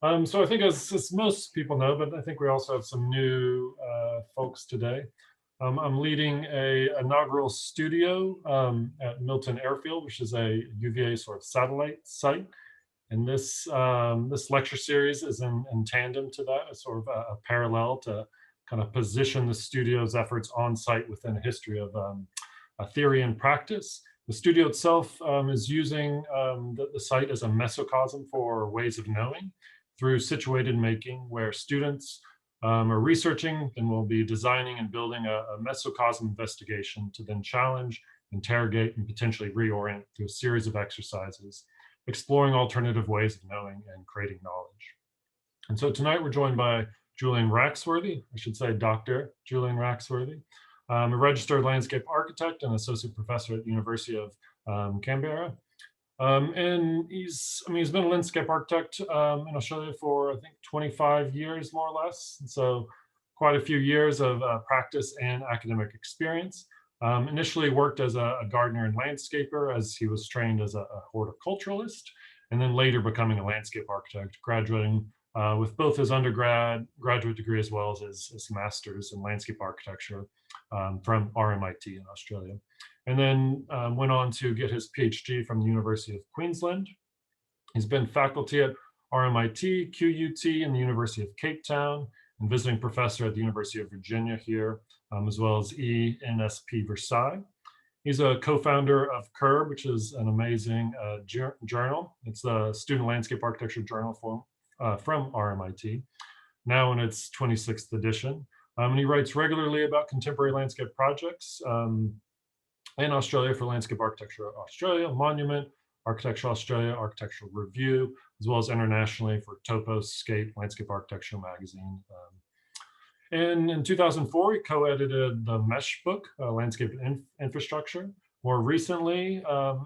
So I think as most people know, but I think we also have some new folks today. I'm leading a inaugural studio at Milton Airfield, which is a UVA sort of satellite site. And this lecture series is in tandem to that, it's sort of a parallel to kind of position the studio's efforts on site within a history of a theory and practice. The studio itself is using the site as a mesocosm for ways of knowing through situated making, where students are researching and will be designing and building a mesocosm investigation to then challenge, interrogate, and potentially reorient through a series of exercises, exploring alternative ways of knowing and creating knowledge. And so tonight we're joined by Julian Raxworthy, I should say Dr. Julian Raxworthy, a registered landscape architect and associate professor at the University of Canberra. And he's been a landscape architect in Australia for, I think, 25 years, more or less. And so quite a few years of practice and academic experience. Initially worked as a gardener and landscaper as he was trained as a horticulturalist, and then later becoming a landscape architect, graduating with both his graduate degree as well as his master's in landscape architecture from RMIT in Australia. And then went on to get his PhD from the University of Queensland. He's been faculty at RMIT, QUT, and the University of Cape Town, and visiting professor at the University of Virginia here, as well as ENSP Versailles. He's a co-founder of Curb, which is an amazing journal. It's a student landscape architecture journal from RMIT, now in its 26th edition. And he writes regularly about contemporary landscape projects in Australia for Landscape Architecture Australia, Monument, Architecture Australia, Architectural Review, as well as internationally for Toposcape, Landscape Architecture magazine. And in 2004, he co-edited the Mesh book, Landscape Infrastructure. More recently,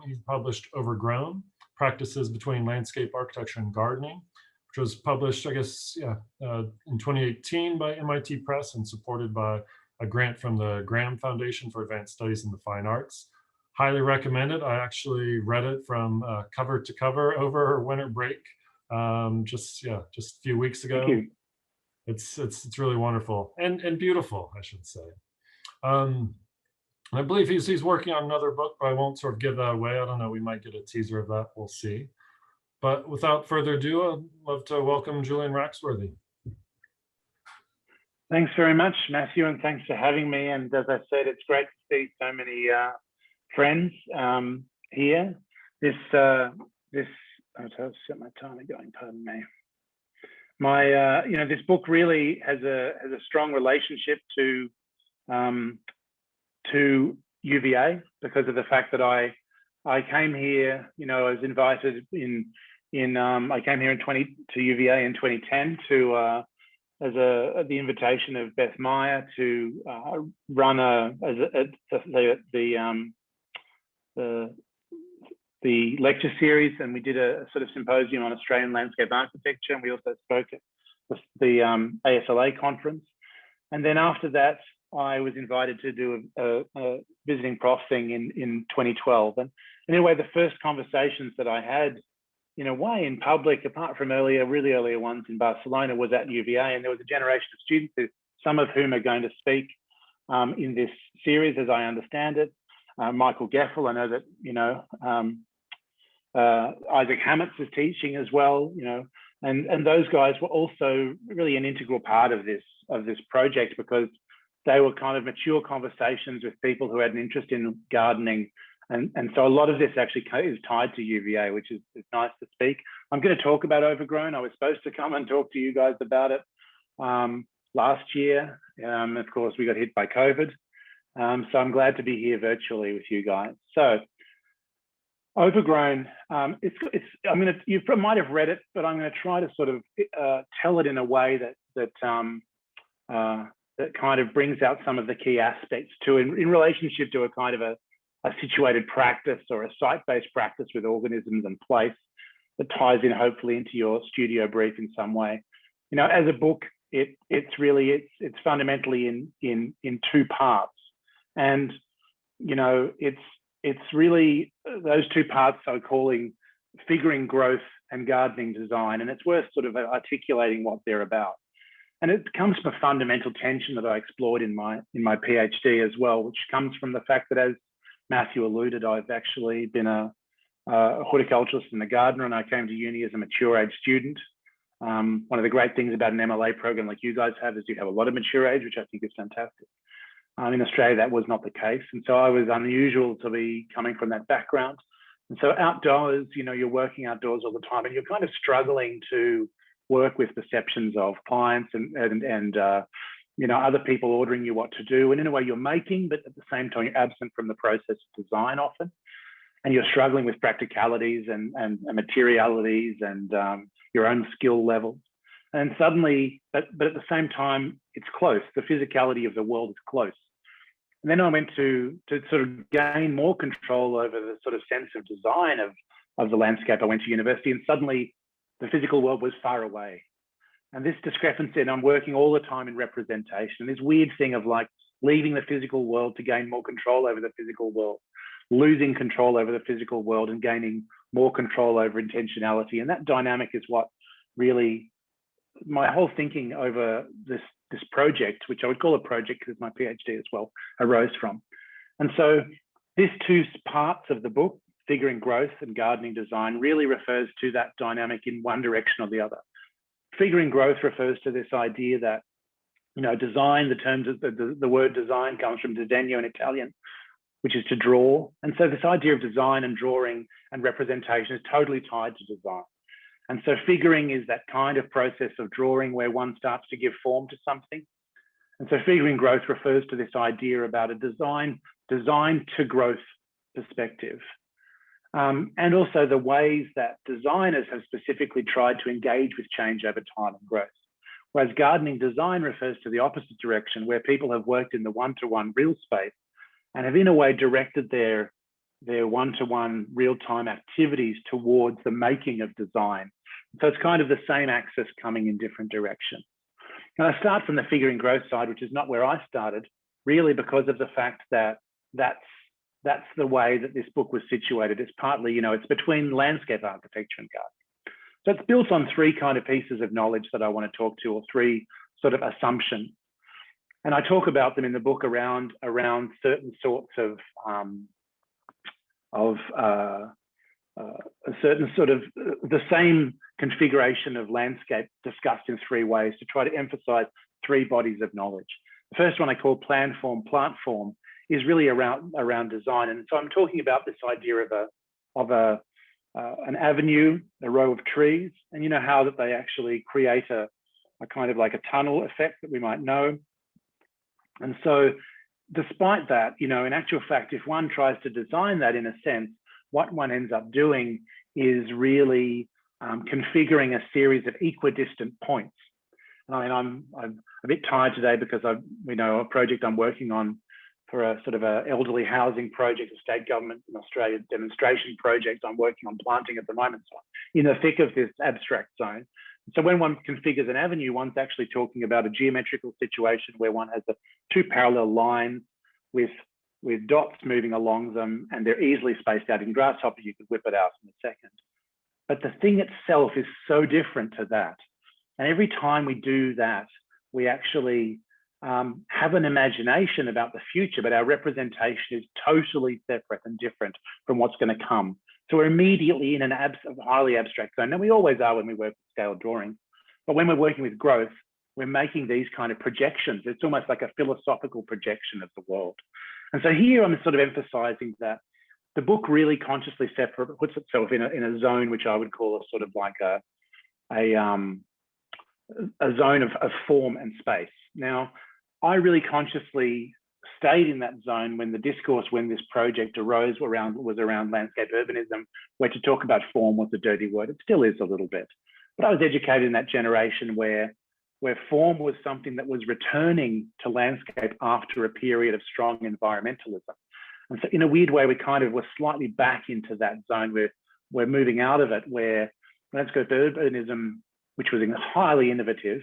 he published Overgrown, Practices Between Landscape Architecture and Gardening, which was published, I guess, in 2018 by MIT Press and supported by a grant from the Graham Foundation for Advanced Studies in the Fine Arts. Highly recommend it. I actually read it from cover to cover over winter break just a few weeks ago. Thank you. It's really wonderful and beautiful, I should say. I believe he's working on another book, but I won't sort of give that away. I don't know, we might get a teaser of that, we'll see. But without further ado, I'd love to welcome Julian Raxworthy. Thanks very much, Matthew, and thanks for having me. And as I said, it's great to see so many friends here. I'll set my timer going, pardon me. This book really has a strong relationship to UVA because of the fact that I came here. I was invited I came here to UVA in 2010 to at the invitation of Beth Meyer to run the lecture series, and we did a sort of symposium on Australian landscape architecture, and we also spoke at the ASLA conference. And then after that, I was invited to do a visiting prof thing in 2012. And anyway, the first conversations that I had, in a way, in public, apart from really earlier ones in Barcelona, was at UVA, and there was a generation of students, some of whom are going to speak in this series, as I understand it. Michael Geffel, I know that Isaac Hammett is teaching as well, and those guys were also really an integral part of this project, because they were kind of mature conversations with people who had an interest in gardening. And so a lot of this actually is tied to UVA, which is nice to speak. I'm going to talk about Overgrown. I was supposed to come and talk to you guys about it last year. Of course, we got hit by COVID. So I'm glad to be here virtually with you guys. So Overgrown, you might have read it, but I'm going to try to sort of tell it in a way that kind of brings out some of the key aspects in relationship to a kind of a situated practice or a site-based practice with organisms in place that ties in hopefully into your studio brief in some way. As a book, it's fundamentally in two parts, and it's really those two parts I'm calling figuring growth and gardening design, and it's worth sort of articulating what they're about. And it comes from a fundamental tension that I explored in my PhD as well, which comes from the fact that, as Matthew alluded, I've actually been a horticulturalist and a gardener, and I came to uni as a mature age student. One of the great things about an MLA program like you guys have is you have a lot of mature age, which I think is fantastic. In Australia, that was not the case. And so I was unusual to be coming from that background. And so outdoors, you know, you're working outdoors all the time, and you're kind of struggling to work with perceptions of clients and you know, other people ordering you what to do. And in a way you're making, but at the same time, you're absent from the process of design often. And you're struggling with practicalities and materialities and your own skill levels. And suddenly, but at the same time, it's close. The physicality of the world is close. And then I went to sort of gain more control over the sort of sense of design of the landscape. I went to university, and suddenly the physical world was far away. And this discrepancy, and I'm working all the time in representation, this weird thing of like leaving the physical world to gain more control over the physical world, losing control over the physical world and gaining more control over intentionality. And that dynamic is what really my whole thinking over this project, which I would call a project because it's my PhD as well, arose from. And so these two parts of the book, figuring growth and gardening design, really refers to that dynamic in one direction or the other. Figuring growth refers to this idea that, you know, design, the terms of the word design comes from disegno in Italian, which is to draw. And so this idea of design and drawing and representation is totally tied to design. And so figuring is that kind of process of drawing where one starts to give form to something. And so figuring growth refers to this idea about a design to growth perspective. And also the ways that designers have specifically tried to engage with change over time and growth. Whereas gardening design refers to the opposite direction, where people have worked in the one-to-one real space and have in a way directed their one-to-one real-time activities towards the making of design. So it's kind of the same axis coming in different directions. And I start from the figuring growth side, which is not where I started, really because of the fact that that's the way that this book was situated. It's partly, you know, it's between landscape architecture and gardening. So it's built on three kind of pieces of knowledge that I want to talk to, or three sort of assumptions. And I talk about them in the book around certain sorts of a certain sort of the same configuration of landscape discussed in three ways to try to emphasize three bodies of knowledge. The first one I call plan form, plant form, is really around design. And so I'm talking about this idea of an avenue, a row of trees, and you know how that they actually create a kind of like a tunnel effect that we might know. And so despite that, you know, in actual fact, if one tries to design that in a sense, what one ends up doing is really configuring a series of equidistant points. And I mean, I'm a bit tired today because we know a project I'm working on for a sort of a elderly housing project, a state government in Australia demonstration project I'm working on planting at the moment, so in the thick of this abstract zone. So when one configures an avenue, one's actually talking about a geometrical situation where one has two parallel lines with dots moving along them, and they're easily spaced out. In Grasshopper, you could whip it out in a second. But the thing itself is so different to that. And every time we do that, we actually have an imagination about the future, but our representation is totally separate and different from what's going to come. So we're immediately in an highly abstract zone. And we always are when we work with scale drawing. But when we're working with growth, we're making these kind of projections. It's almost like a philosophical projection of the world. And so here I'm sort of emphasizing that the book really consciously puts itself in a zone which I would call a sort of like a zone of form and space. Now, I really consciously stayed in that zone when the discourse, when this project arose, was around landscape urbanism, where to talk about form was a dirty word. It still is a little bit. But I was educated in that generation where form was something that was returning to landscape after a period of strong environmentalism. And so in a weird way, we kind of were slightly back into that zone where we're moving out of it, where landscape urbanism, which was highly innovative,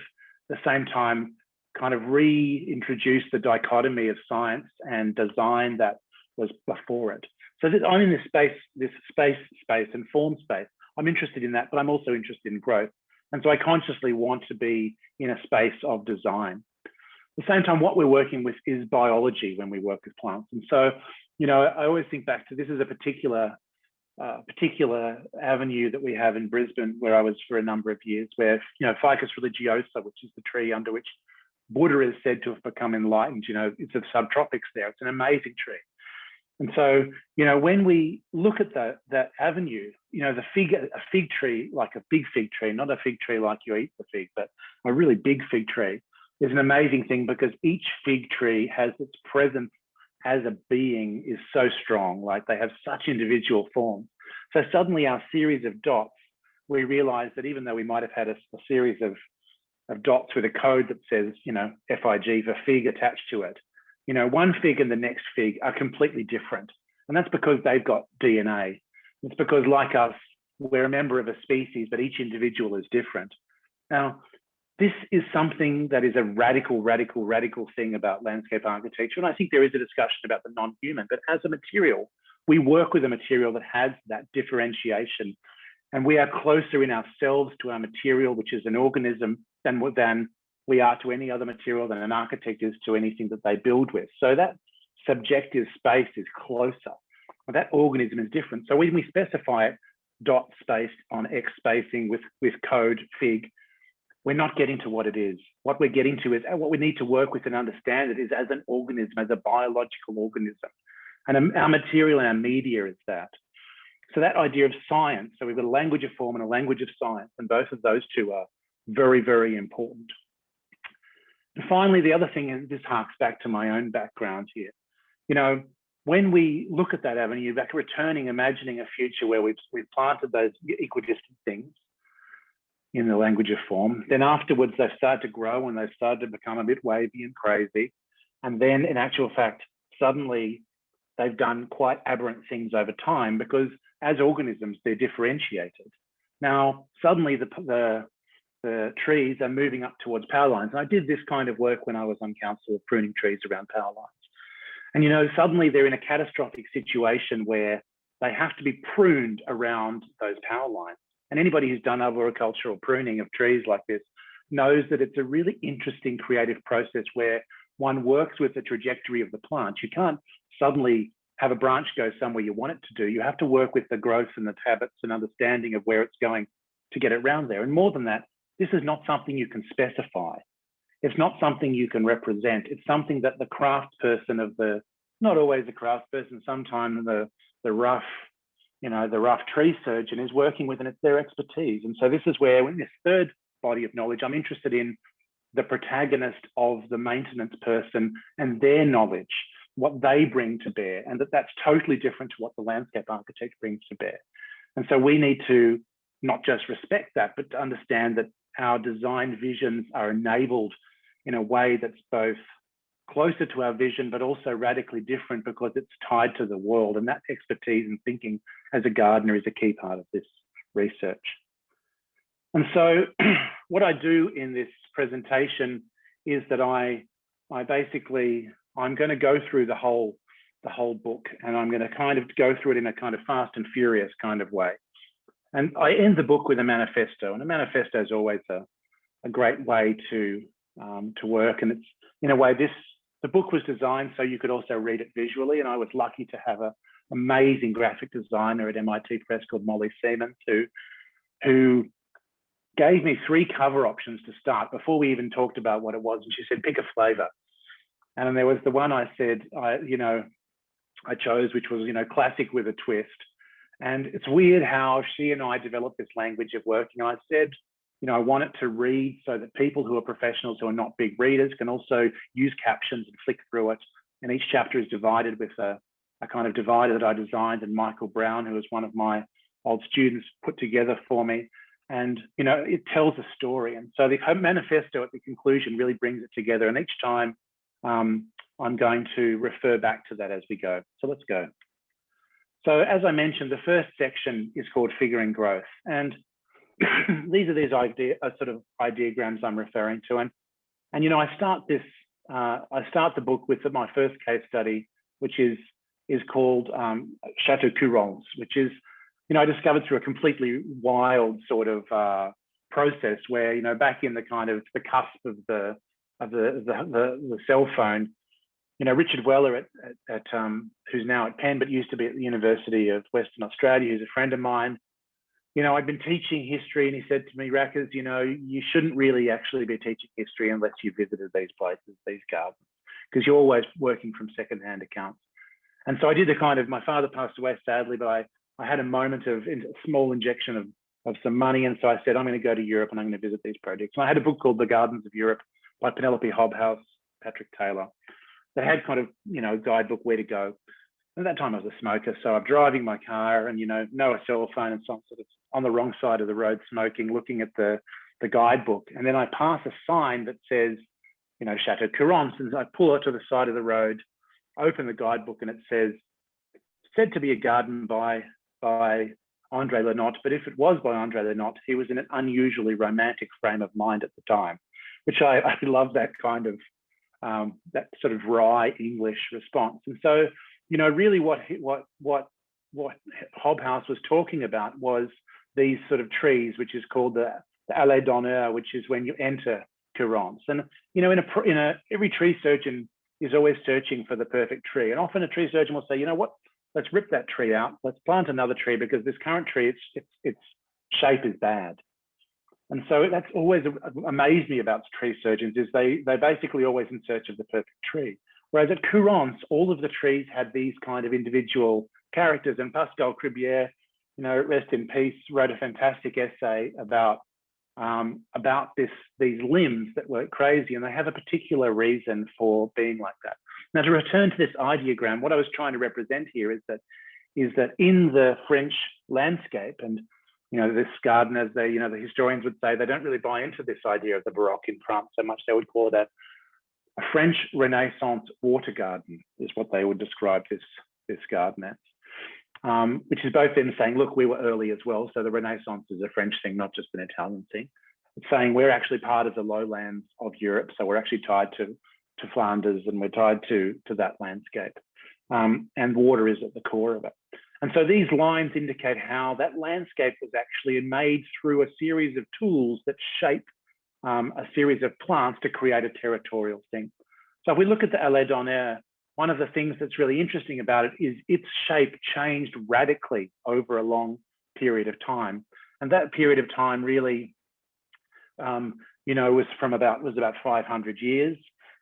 at the same time kind of reintroduced the dichotomy of science and design that was before it. So I'm in this space and form space. I'm interested in that, but I'm also interested in growth. And so I consciously want to be in a space of design. At the same time, what we're working with is biology when we work with plants. And so, I always think back to, this is a particular avenue that we have in Brisbane, where I was for a number of years, where, Ficus religiosa, which is the tree under which Buddha is said to have become enlightened, it's of subtropics there. It's an amazing tree. And so, when we look at that avenue, a fig tree, like a big fig tree, not a fig tree like you eat the fig, but a really big fig tree, is an amazing thing, because each fig tree has its presence as a being is so strong, like they have such individual forms. So suddenly our series of dots, we realize that even though we might have had a series of dots with a code that says, FIG for fig attached to it, one fig and the next fig are completely different. And that's because they've got DNA. It's because, like us, we're a member of a species, but each individual is different. Now, this is something that is a radical thing about landscape architecture. And I think there is a discussion about the non-human, but as a material, we work with a material that has that differentiation. And we are closer in ourselves to our material, which is an organism, than we are to any other material, than an architect is to anything that they build with. So that subjective space is closer. That organism is different. So when we specify it dot spaced on X spacing with code fig, we're not getting to what it is. What we're getting to is, what we need to work with and understand it is as an organism, as a biological organism. And our material and our media is that. So that idea of science, so we've got a language of form and a language of science, and both of those two are very, very important. And finally, the other thing is, this harks back to my own background here. When we look at that avenue, back returning, imagining a future where we've planted those equidistant things in the language of form, then afterwards they've started to grow and they've started to become a bit wavy and crazy. And then in actual fact, suddenly they've done quite aberrant things over time, because as organisms, they're differentiated. Now, suddenly the trees are moving up towards power lines. And I did this kind of work when I was on council of pruning trees around power lines. And, suddenly they're in a catastrophic situation where they have to be pruned around those power lines. And anybody who's done arboricultural pruning of trees like this knows that it's a really interesting creative process where one works with the trajectory of the plant. You can't suddenly have a branch go somewhere you want it to do. You have to work with the growth and the habits and understanding of where it's going to get it around there. And more than that, this is not something you can specify. It's not something you can represent. It's something that the craft person not always the craft person, sometimes the rough tree surgeon is working with, and it's their expertise. And so this is where, in this third body of knowledge, I'm interested in the protagonist of the maintenance person and their knowledge, what they bring to bear, and that's totally different to what the landscape architect brings to bear. And so we need to not just respect that, but to understand that our design visions are enabled in a way that's both closer to our vision, but also radically different because it's tied to the world. And that expertise and thinking as a gardener is a key part of this research. And so what I do in this presentation is that I'm going to go through the whole book, and I'm going to kind of go through it in a kind of fast and furious kind of way. And I end the book with a manifesto, and a manifesto is always a great way to work. And it's, in a way, the book was designed so you could also read it visually. And I was lucky to have an amazing graphic designer at MIT Press called Molly Seaman, who gave me 3 cover options to start before we even talked about what it was. And she said, pick a flavor. And then there was the one I said, I chose, which was, classic with a twist. And it's weird how she and I developed this language of working. I said, I want it to read so that people who are professionals who are not big readers can also use captions and flick through it. And each chapter is divided with a kind of divider that I designed, and Michael Brown, who was one of my old students, put together for me. And, it tells a story. And so the manifesto at the conclusion really brings it together. And each time I'm going to refer back to that as we go. So let's go. So as I mentioned, the first section is called Figuring Growth. And these are sort of ideograms I'm referring to. And I start the book with my first case study, which is called Chateau Courants, which is I discovered through a completely wild sort of process where, back in the kind of the cusp of the cell phone, Richard Weller at who's now at Penn but used to be at the University of Western Australia, who's a friend of mine. I'd been teaching history, and he said to me, Rackers, you shouldn't really actually be teaching history unless you visited these places, these gardens, because you're always working from secondhand accounts. And so I did my father passed away sadly, but I had a moment of a small injection of some money. And so I said, I'm going to go to Europe and I'm going to visit these projects. And I had a book called The Gardens of Europe by Penelope Hobhouse, Patrick Taylor. They had guidebook where to go. At that time I was a smoker, so I'm driving my car and, no cell phone, and so I'm sort of on the wrong side of the road smoking, looking at the guidebook. And then I pass a sign that says, Chateau Courance, and I pull it to the side of the road, open the guidebook, and it says, said to be a garden by Andre Lenotte, but if it was by Andre Lenotte, he was in an unusually romantic frame of mind at the time, which I love that kind of, that sort of wry English response. And so, really what Hobhouse was talking about was these sort of trees, which is called the allée d'honneur, which is when you enter Courance. And, every tree surgeon is always searching for the perfect tree. And often a tree surgeon will say, let's rip that tree out. Let's plant another tree because this current tree, its shape is bad. And so that's always amazed me about tree surgeons, is they basically always in search of the perfect tree. Whereas at Courance, all of the trees had these kind of individual characters. And Pascal Cribière, rest in peace, wrote a fantastic essay about these limbs that were crazy, and they have a particular reason for being like that. Now, to return to this ideogram, what I was trying to represent here is that in the French landscape, and this garden, as the historians would say, they don't really buy into this idea of the Baroque in France so much. They would call it a French Renaissance water garden, is what they would describe this garden as, which is both them saying, look, we were early as well. So the Renaissance is a French thing, not just an Italian thing. It's saying we're actually part of the lowlands of Europe. So we're actually tied to Flanders, and we're tied to that landscape. And water is at the core of it. And so these lines indicate how that landscape was actually made through a series of tools that shape a series of plants to create a territorial thing. So if we look at the allée d'honneur, one of the things that's really interesting about it is its shape changed radically over a long period of time. And that period of time really, was about 500 years.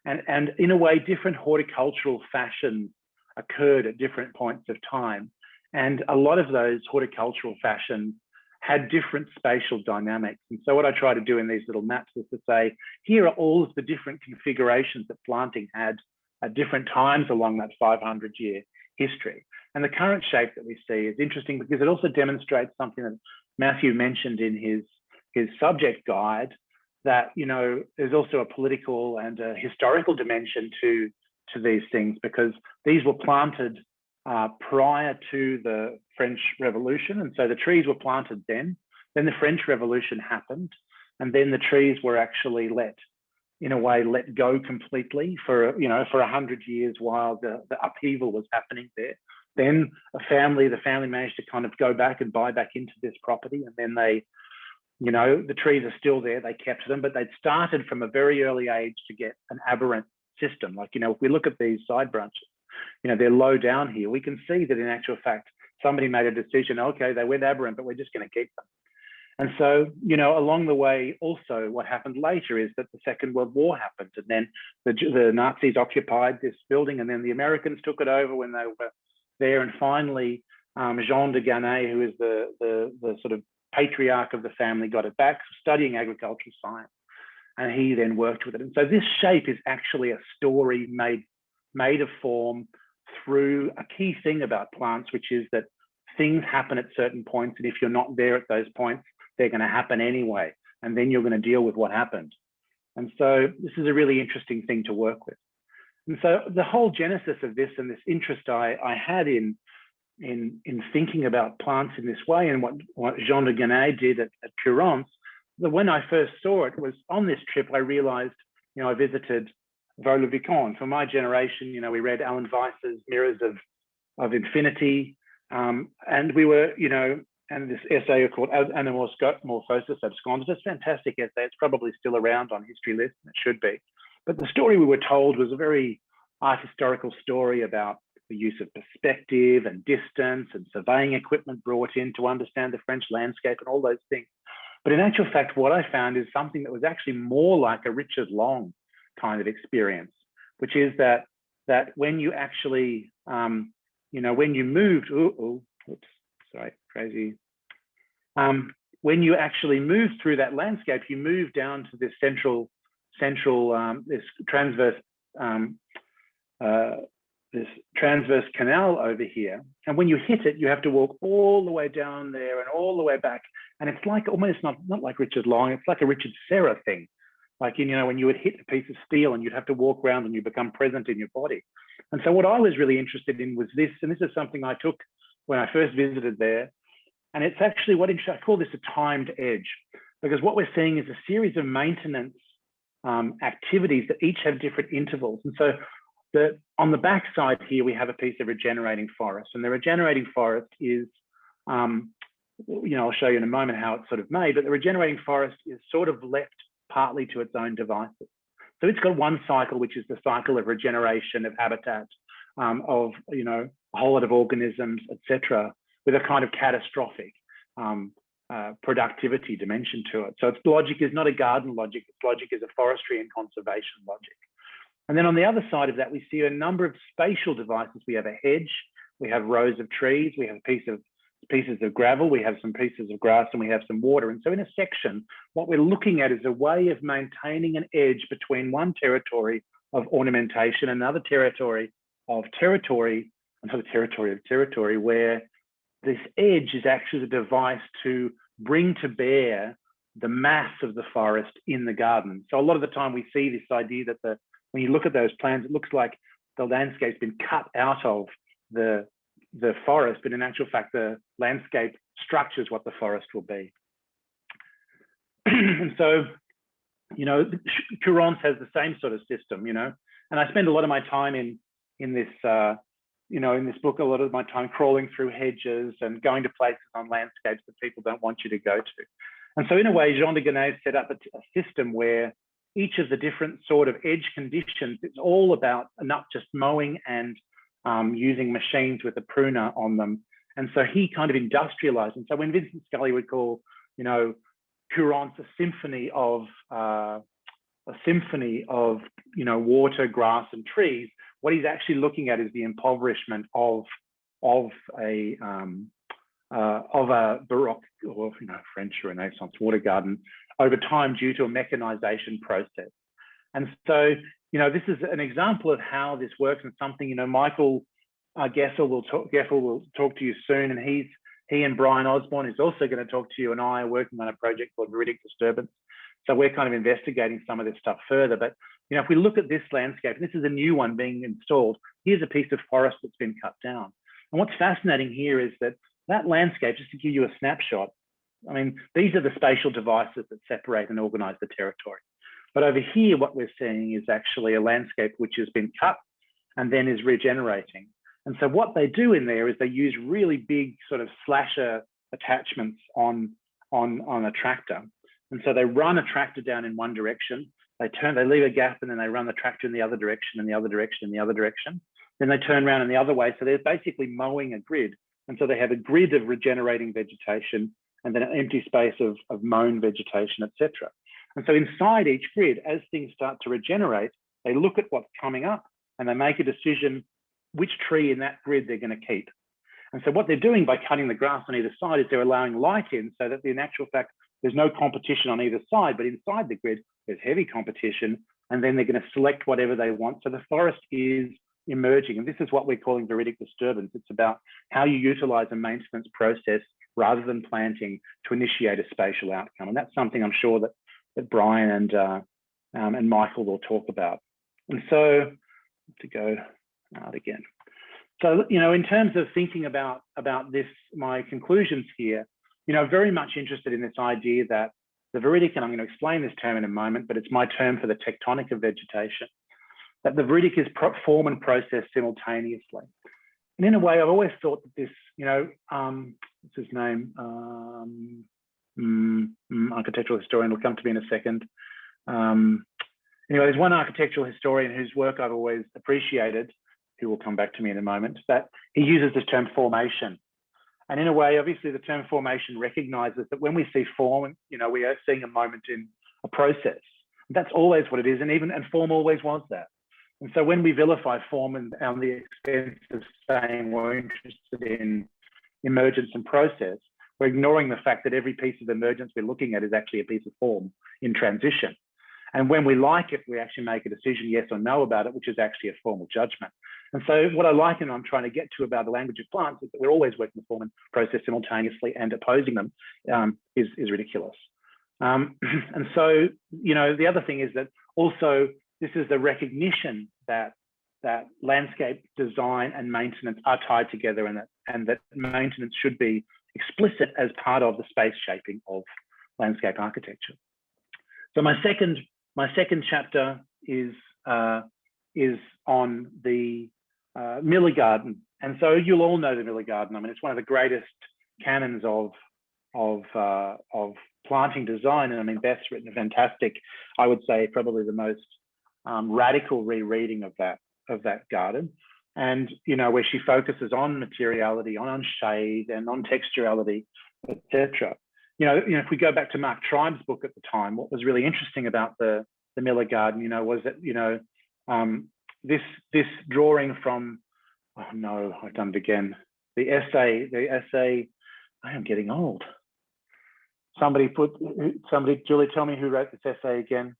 And in a way, different horticultural fashions occurred at different points of time. And a lot of those horticultural fashions had different spatial dynamics. And so what I try to do in these little maps is to say, here are all of the different configurations that planting had at different times along that 500-year history. And the current shape that we see is interesting because it also demonstrates something that Matthew mentioned in his subject guide, that, there's also a political and a historical dimension to these things, because these were planted prior to the French Revolution. And so the trees were planted then the French Revolution happened, and then the trees were actually let go completely for 100 years while the upheaval was happening there. Then the family managed to kind of go back and buy back into this property, and then the trees are still there, they kept them, but they'd started from a very early age to get an aberrant system. Like, if we look at these side branches, they're low down here, we can see that in actual fact, somebody made a decision, okay, they went aberrant, but we're just going to keep them. And so, along the way, also what happened later is that the Second World War happened, and then the Nazis occupied this building, and then the Americans took it over when they were there. And finally, Jean de Ganay, who is the sort of patriarch of the family, got it back, studying agricultural science, and he then worked with it. And so this shape is actually a story made of form through a key thing about plants, which is that things happen at certain points, and if you're not there at those points, they're going to happen anyway, and then you're going to deal with what happened. And so this is a really interesting thing to work with. And so the whole genesis of this and this interest I had in thinking about plants in this way, and what Jean de Ganay did at Courance, when I first saw it was on this trip, I realized, I visited Vaux-le-Vicomte. For my generation, we read Alan Weiss's Mirrors of Infinity, and we were, this essay called Anamorphosis Abscondus. It's a fantastic essay. It's probably still around on history lists, and it should be. But the story we were told was a very art historical story about the use of perspective and distance and surveying equipment brought in to understand the French landscape and all those things. But in actual fact, what I found is something that was actually more like a Richard Long kind of experience, which is that when you actually, when you moved, when you actually moved through that landscape, you moved down to this this transverse canal over here. And when you hit it, you have to walk all the way down there and all the way back. And it's like almost not like Richard Long, it's like a Richard Serra thing. Like, when you would hit a piece of steel and you'd have to walk around and you become present in your body. And so what I was really interested in was this, and this is something I took when I first visited there. And it's actually I call this a timed edge, because what we're seeing is a series of maintenance activities that each have different intervals. And so on the back side here, we have a piece of regenerating forest, and the regenerating forest is, I'll show you in a moment how it's sort of made, but the regenerating forest is sort of left partly to its own devices. So it's got one cycle, which is the cycle of regeneration of habitat, of a whole lot of organisms, etc., with a kind of catastrophic productivity dimension to it. So its logic is not a garden logic; its logic is a forestry and conservation logic. And then on the other side of that, we see a number of spatial devices. We have a hedge, we have rows of trees, we have pieces of gravel, we have some pieces of grass, and we have some water. And so in a section, what we're looking at is a way of maintaining an edge between one territory of ornamentation, another territory of territory, another territory of territory, where this edge is actually the device to bring to bear the mass of the forest in the garden. So a lot of the time we see this idea that when you look at those plans, it looks like the landscape's been cut out of the forest, but in actual fact, the landscape structures what the forest will be. And so, Courance has the same sort of system, and I spend a lot of my time in this, in this book, a lot of my time crawling through hedges and going to places on landscapes that people don't want you to go to. And so in a way, Jean de Genève set up a system where each of the different sort of edge conditions, it's all about not just mowing and using machines with a pruner on them. And so he kind of industrialized. And so when Vincent Scully would call, Courance a symphony of water, grass, and trees, what he's actually looking at is the impoverishment of a Baroque or French Renaissance water garden over time due to a mechanization process. And so, this is an example of how this works, and something, Michael Gessel will talk to you soon, and he and Brian Osborne is also going to talk to you, and I are working on a project called Viridic Disturbance. So we're kind of investigating some of this stuff further. But if we look at this landscape, and this is a new one being installed, here's a piece of forest that's been cut down. And what's fascinating here is that landscape, just to give you a snapshot, these are the spatial devices that separate and organize the territory. But over here, what we're seeing is actually a landscape which has been cut and then is regenerating. And so what they do in there is they use really big sort of slasher attachments on a tractor. And so they run a tractor down in one direction, they leave a gap, and then they run the tractor in the other direction, and the other direction, and the other direction. Then they turn around in the other way. So they're basically mowing a grid. And so they have a grid of regenerating vegetation and then an empty space of mown vegetation, etc. And so inside each grid, as things start to regenerate, they look at what's coming up and they make a decision which tree in that grid they're going to keep. And so what they're doing by cutting the grass on either side is they're allowing light in, so that in actual fact, there's no competition on either side, but inside the grid, there's heavy competition, and then they're going to select whatever they want. So the forest is emerging, and this is what we're calling viridic disturbance. It's about how you utilize a maintenance process rather than planting to initiate a spatial outcome. And that's something I'm sure that Brian and Michael will talk about. And so, to go out again. So, in terms of thinking about this, my conclusions here, very much interested in this idea that the viridic, and I'm going to explain this term in a moment, but it's my term for the tectonic of vegetation, that the viridic is form and process simultaneously. And in a way, I've always thought that this, what's his name? Architectural historian will come to me in a second. Anyway, there's one architectural historian whose work I've always appreciated, who will come back to me in a moment, that he uses this term formation. And in a way, obviously, the term formation recognizes that when we see form, we are seeing a moment in a process. That's always what it is, and form always was that. And so when we vilify form and on the expense of saying we're interested in emergence and process, we're ignoring the fact that every piece of emergence we're looking at is actually a piece of form in transition. And when we like it, we actually make a decision, yes or no, about it, which is actually a formal judgment. And so what I like and I'm trying to get to about the language of plants is that we're always working with form and process simultaneously, and opposing them is ridiculous. And so, the other thing is that also this is the recognition that landscape design and maintenance are tied together, and that maintenance should be explicit as part of the space shaping of landscape architecture. So my second chapter is on the Miller Garden, and so you'll all know the Miller Garden. I mean, it's one of the greatest canons of planting design, and I mean, Beth's written a fantastic, I would say, probably the most radical rereading of that garden, and where she focuses on materiality, on shade, and on texturality, etc. If we go back to Mark Tribe's book at the time, what was really interesting about the Miller Garden, was that this drawing from, oh no, I've done it again. The essay. I am getting old. Somebody, Julie, tell me who wrote this essay again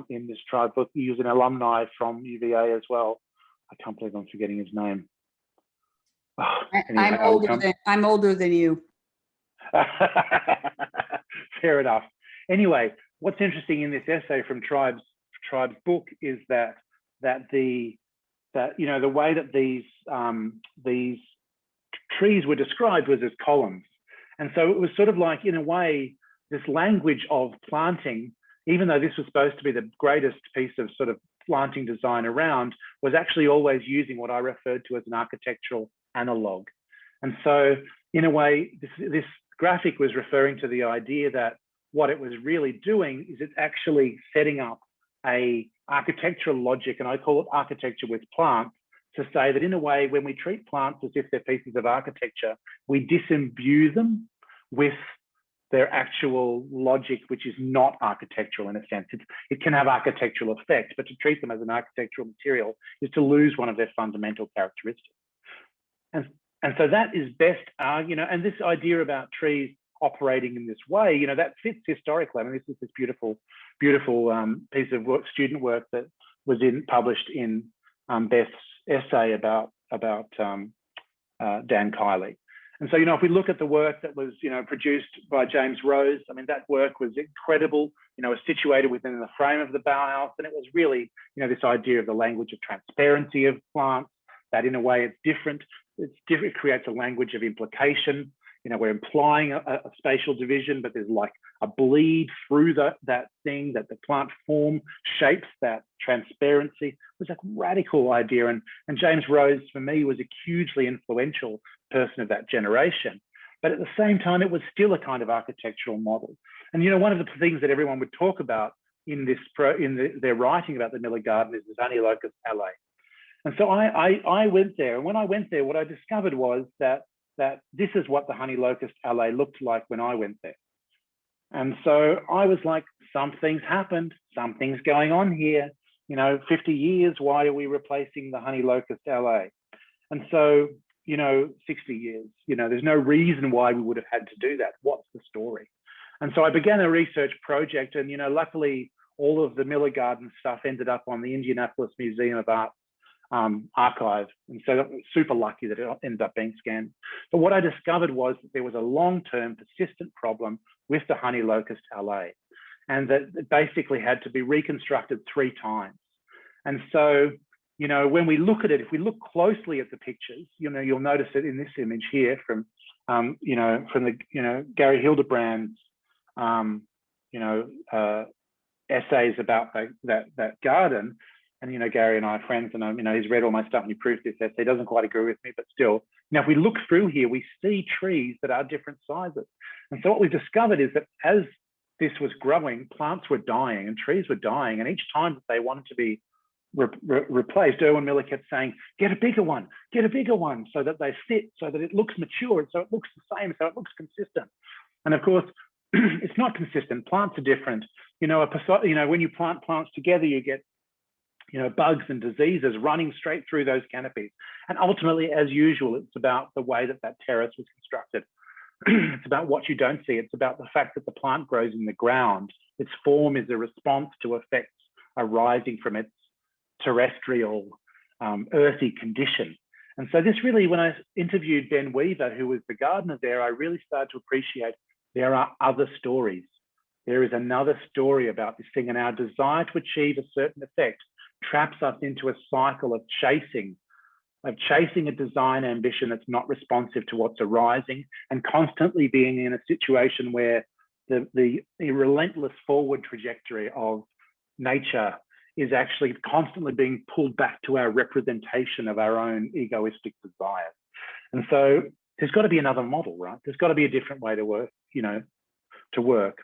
in this Tribe book. He was an alumni from UVA as well. I can't believe I'm forgetting his name. Oh, anyway, I'm older than you. Fair enough. Anyway, what's interesting in this essay from Tribe's book is that the way that these trees were described was as columns, and so it was sort of like, in a way, this language of planting, even though this was supposed to be the greatest piece of sort of planting design around, was actually always using what I referred to as an architectural analog. And so, in a way, this graphic was referring to the idea that what it was really doing is it's actually setting up a architectural logic, and I call it architecture with plants, to say that in a way, when we treat plants as if they're pieces of architecture, we disimbue them with their actual logic, which is not architectural in a sense. It can have architectural effect, but to treat them as an architectural material is to lose one of their fundamental characteristics. And so that is best, and this idea about trees operating in this way, that fits historically. I mean, this is this beautiful piece of work, student work, that was published in Beth's essay about Dan Kiley. And so, if we look at the work that was, produced by James Rose, I mean, that work was incredible, was situated within the frame of the Bauhaus. And it was really, this idea of the language of transparency of plants, that in a way it's different. It creates a language of implication. We're implying a spatial division, but there's like a bleed through that thing, that the plant form shapes that transparency. It was a radical idea. And James Rose, for me, was a hugely influential person of that generation. But at the same time, it was still a kind of architectural model. And, one of the things that everyone would talk about in their writing about the Miller Garden is this honey locust alley. And so I went there. And when I went there, what I discovered was that this is what the honey locust alley looked like when I went there. And so I was like, something's happened, something's going on here. 50 years, why are we replacing the honey locust alley? And so, 60 years, there's no reason why we would have had to do that. What's the story? And so I began a research project, and, luckily all of the Miller Garden stuff ended up on the Indianapolis Museum of Art archive. And so that was super lucky that it ended up being scanned. But what I discovered was that there was a long-term persistent problem with the honey locust alley, and that it basically had to be reconstructed 3 times. And so, when we look at it, if we look closely at the pictures, you'll notice it in this image here from the Gary Hildebrand's essays about that garden. and, you know, Gary and I are friends, and, you know, he's read all my stuff and he proofed this essay. He doesn't quite agree with me, but still. Now, if we look through here, we see trees that are different sizes. And so what we've discovered is that as this was growing, plants were dying and trees were dying. And each time that they wanted to be replaced, Erwin Miller kept saying, get a bigger one, so that they fit, so that it looks mature, and so it looks the same, so it looks consistent. And of course, it's not consistent. Plants are different. You know, when you plant plants together, you get, you know, bugs and diseases running straight through those canopies. And ultimately, as usual, it's about the way that that terrace was constructed. It's about what you don't see. It's about the fact that the plant grows in the ground. Its form is a response to effects arising from its terrestrial, earthy condition. And so this really, when I interviewed Ben Weaver, who was the gardener there, I really started to appreciate there are other stories. There is another story about this thing, and our desire to achieve a certain effect traps us into a cycle of chasing a design ambition that's not responsive to what's arising, and constantly being in a situation where the relentless forward trajectory of nature is actually constantly being pulled back to our representation of our own egoistic desires. And so there's got to be another model, right? There's got to be a different way to work, you know, to work.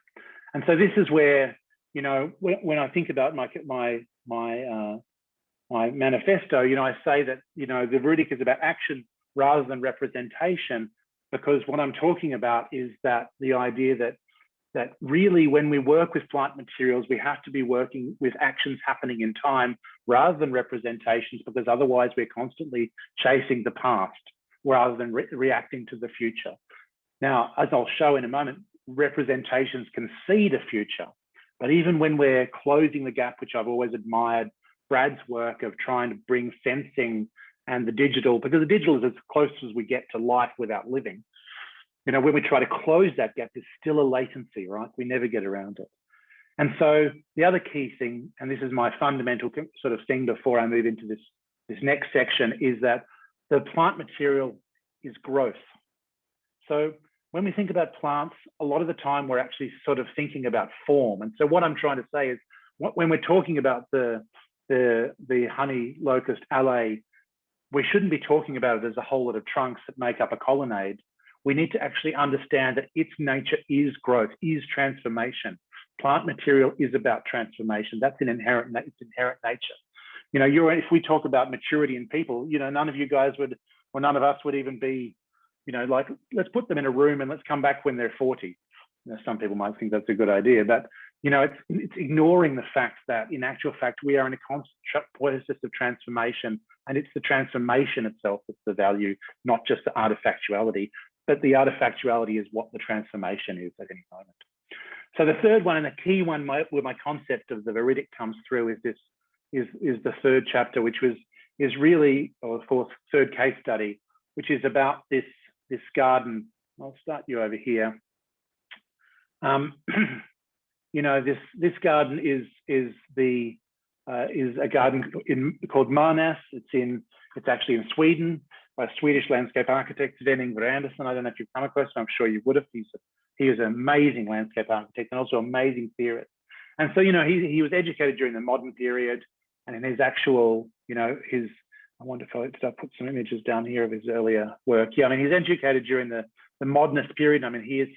And so this is where, you know, when I think about my manifesto, you know, I say that, you know, the viridic is about action rather than representation, because what I'm talking about is that the idea that really when we work with plant materials, we have to be working with actions happening in time rather than representations, because otherwise we're constantly chasing the past rather than reacting to the future. Now, as I'll show in a moment, representations can see the future, but even when we're closing the gap, which I've always admired Brad's work of trying to bring sensing and the digital, because the digital is as close as we get to life without living. You know, when we try to close that gap, there's still a latency, right? We never get around it. And so the other key thing, and this is my fundamental sort of thing before I move into this next section, is that the plant material is growth. So when we think about plants, a lot of the time we're actually sort of thinking about form. And so what I'm trying to say is, when we're talking about the honey locust alley, we shouldn't be talking about it as a whole lot of trunks that make up a colonnade. We need to actually understand that its nature is growth, is transformation. Plant material is about transformation. That's its inherent nature. You know, if we talk about maturity in people, you know, none of you guys would, or none of us would even be, you know, like, let's put them in a room and let's come back when they're 40. You know, some people might think that's a good idea, but, you know, it's ignoring the fact that in actual fact, we are in a constant process of transformation, and it's the transformation itself that's the value, not just the artifactuality. But the artifactuality is what the transformation is at any moment. So the third one, and the key one where my concept of the viridic comes through, is the third chapter, which is really, or of course, third case study, which is about this garden. I'll start you over here. You know, this garden is a garden called Marnäs. It's actually in Sweden, by a Swedish landscape architect, Sven Andersson. I don't know if you've come across him. I'm sure you would have. He is an amazing landscape architect and also amazing theorist. And so, you know, he was educated during the modern period, and in his actual, you know, I wonder if I put some images down here of his earlier work. Yeah, I mean, he's educated during the modernist period. I mean, here's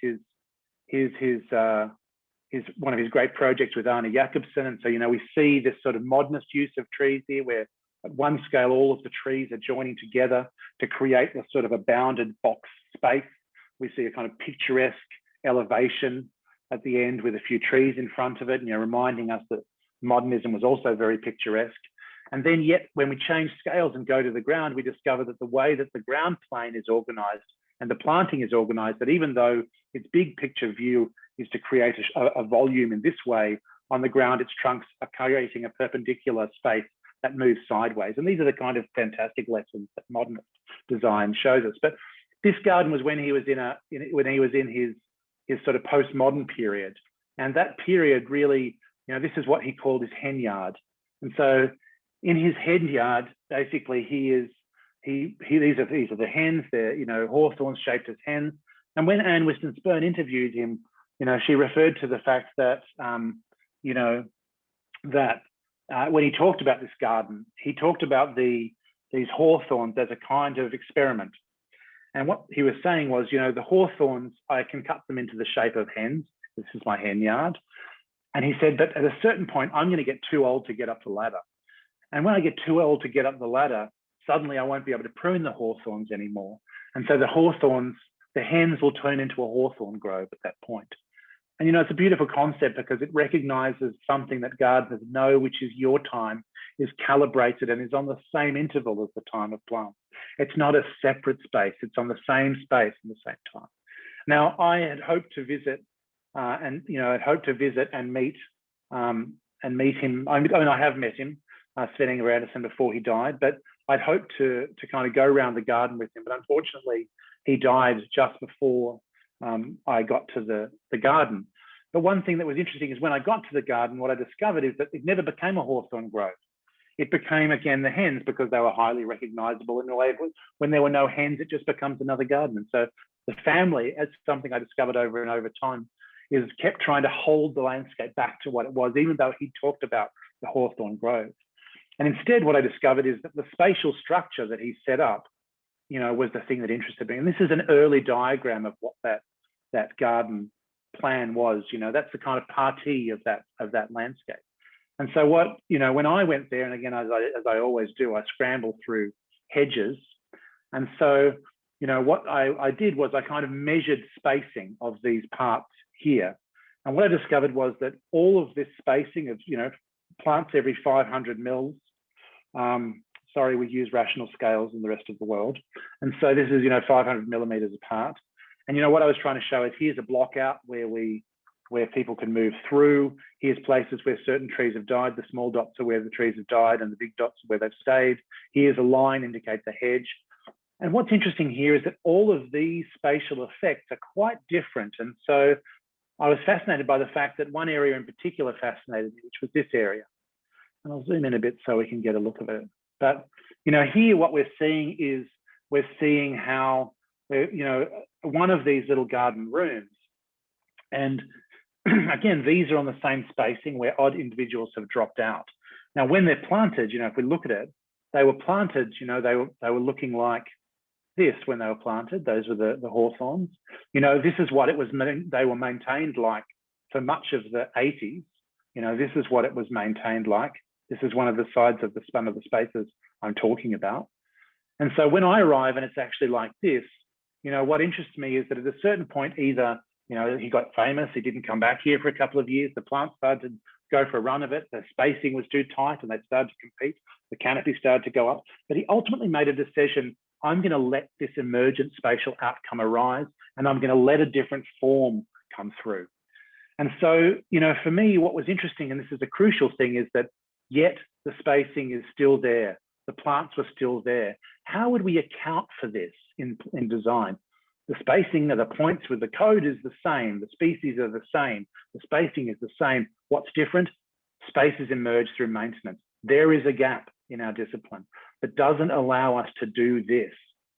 one of his great projects with Arne Jacobsen. And so, you know, we see this sort of modernist use of trees here, where at one scale, all of the trees are joining together to create a sort of a bounded box space. We see a kind of picturesque elevation at the end with a few trees in front of it, you know, reminding us that modernism was also very picturesque. And then yet, when we change scales and go to the ground, we discover that the way that the ground plane is organized and the planting is organized, that even though its big picture view is to create a volume in this way, on the ground, its trunks are creating a perpendicular space that moves sideways. And these are the kind of fantastic lessons that modernist design shows us. But this garden was when he was in his sort of postmodern period. And that period really, you know, this is what he called his hen yard. And so in his hen yard, basically these are the hens, they're, you know, hawthorns shaped as hens. And when Anne Whiston-Spurn interviewed him, you know, she referred to the fact that, you know, that when he talked about this garden, he talked about these hawthorns as a kind of experiment. And what he was saying was, you know, the hawthorns, I can cut them into the shape of hens. This is my hen yard. And he said, but at a certain point, I'm going to get too old to get up the ladder. And when I get too old to get up the ladder, suddenly I won't be able to prune the hawthorns anymore. And so the hawthorns, the hens will turn into a hawthorn grove at that point. And, you know, it's a beautiful concept because it recognizes something that gardeners know, which is your time is calibrated and is on the same interval as the time of plants. It's not a separate space. It's on the same space in the same time. Now, I had hoped to visit and meet him. I mean, I have met him, Sven Anderson, before he died, but I'd hoped to kind of go around the garden with him. But unfortunately, he died just before I got to the garden. But one thing that was interesting is when I got to the garden, what I discovered is that it never became a hawthorn grove. It became, again, the hens because they were highly recognizable in a way. When there were no hens, it just becomes another garden. And so the family, as something I discovered over and over time, is kept trying to hold the landscape back to what it was, even though he talked about the hawthorn grove. And instead, what I discovered is that the spatial structure that he set up, you know, was the thing that interested me. And this is an early diagram of what that garden plan was. You know, that's the kind of partie of that landscape. And so what, you know, when I went there, and again, as I always do, I scramble through hedges. And so, you know, what I did was I kind of measured spacing of these parts here. And what I discovered was that all of this spacing of, you know, plants every 500 mils. Sorry, we use rational scales in the rest of the world. And so this is, you know, 500 millimeters apart. And, you know, what I was trying to show is here's a block out where people can move through. Here's places where certain trees have died. The small dots are where the trees have died and the big dots are where they've stayed. Here's a line indicates a hedge. And what's interesting here is that all of these spatial effects are quite different. And so I was fascinated by the fact that one area in particular fascinated me, which was this area. And I'll zoom in a bit so we can get a look at it. But, you know, here what we're seeing is we're seeing how, you know, one of these little garden rooms. And again, these are on the same spacing where odd individuals have dropped out. Now, when they're planted, you know, if we look at it, they were planted, you know, they were looking like this when they were planted. Those were the hawthorns. You know, this is what it was, they were maintained like for much of the 80s. You know, this is what it was maintained like. This is one of the sides of the span of the spaces I'm talking about. And so when I arrive and it's actually like this, you know, what interests me is that at a certain point, either, you know, he got famous, he didn't come back here for a couple of years, the plants started to go for a run of it, the spacing was too tight and they started to compete, the canopy started to go up, but he ultimately made a decision, I'm going to let this emergent spatial outcome arise and I'm going to let a different form come through. And so, you know, for me, what was interesting, and this is a crucial thing, is that yet the spacing is still there. The plants were still there. How would we account for this in design? The spacing of the points with the code is the same. The species are the same. The spacing is the same. What's different? Spaces emerge through maintenance. There is a gap in our discipline that doesn't allow us to do this.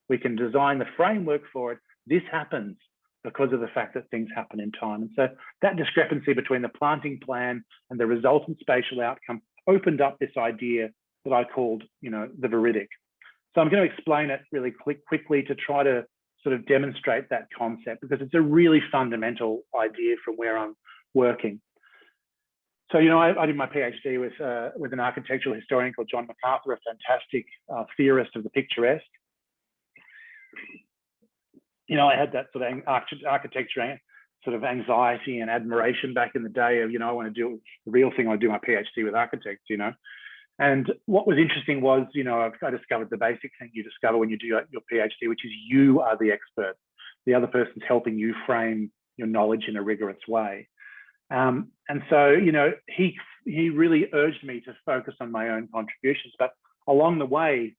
We can design the framework for it. This happens because of the fact that things happen in time. And so that discrepancy between the planting plan and the resultant spatial outcome opened up this idea that I called, you know, the viridic. So I'm going to explain it really quickly to try to sort of demonstrate that concept, because it's a really fundamental idea from where I'm working. So, you know, I did my PhD with an architectural historian called John MacArthur, a fantastic theorist of the picturesque. You know, I had that sort of architecture sort of anxiety and admiration back in the day of, you know, I want to do the real thing. I do my PhD with architects, you know. And what was interesting was, you know, I discovered the basic thing you discover when you do your PhD, which is you are the expert. The other person's helping you frame your knowledge in a rigorous way. And so, you know, he really urged me to focus on my own contributions. But along the way,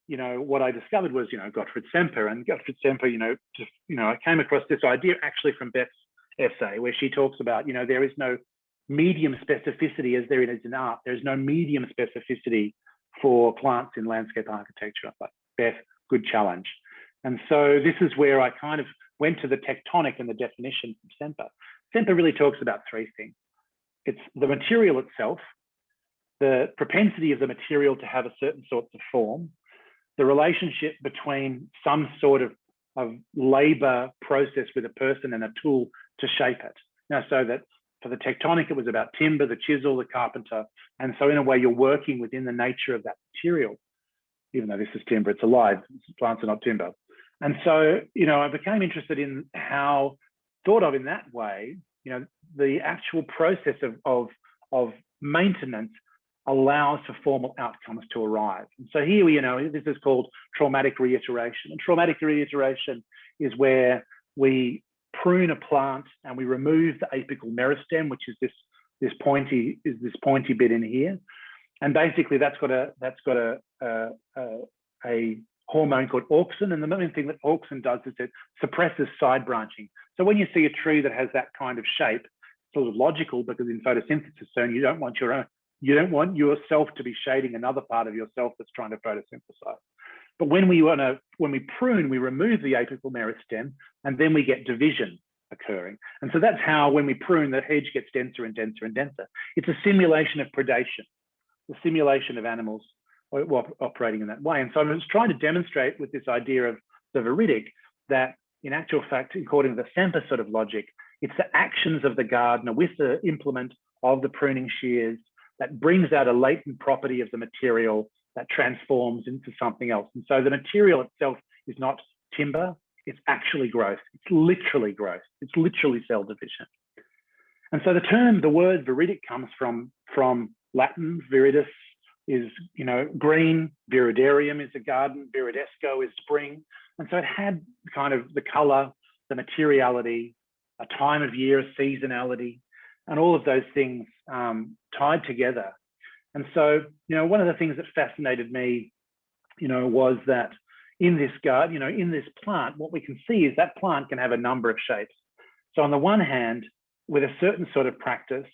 you know, what I discovered was, you know, Gottfried Semper. And Gottfried Semper, you know, I came across this idea actually from Beth's essay, where she talks about, you know, there is no medium specificity as there is in art. There's no medium specificity for plants in landscape architecture. But Beth, good challenge. And so this is where I kind of went to the tectonic and the definition from Semper. Semper really talks about three things. It's the material itself, the propensity of the material to have a certain sort of form, the relationship between some sort of labor process with a person and a tool to shape it. Now, so that for the tectonic, it was about timber, the chisel, the carpenter. And so in a way, you're working within the nature of that material. Even though this is timber, it's alive. Plants are not timber. And so, I became interested in how, thought of in that way, the actual process of maintenance allows for formal outcomes to arrive. And so here, this is called traumatic reiteration. And traumatic reiteration is where we prune a plant and we remove the apical meristem, which is this pointy bit in here. And basically that's got a hormone called auxin. And the main thing that auxin does is it suppresses side branching. So when you see a tree that has that kind of shape, it's sort of logical, because in photosynthesis zone, you don't want yourself to be shading another part of yourself that's trying to photosynthesize. But when we prune, we remove the apical meristem, and then we get division occurring. And so that's how, when we prune, the hedge gets denser and denser and denser. It's a simulation of predation, the simulation of animals operating in that way. And so I was trying to demonstrate with this idea of the viridic that, in actual fact, according to the Semper sort of logic, it's the actions of the gardener with the implement of the pruning shears that brings out a latent property of the material that transforms into something else. And so the material itself is not timber, it's actually growth. It's literally growth. It's literally cell division. And so the word viridic comes from Latin. Viridis is, green, viridarium is a garden, viridesco is spring. And so it had kind of the color, the materiality, a time of year, a seasonality, and all of those things tied together. And so, one of the things that fascinated me, was that in this garden, in this plant, what we can see is that plant can have a number of shapes. So on the one hand, with a certain sort of practice,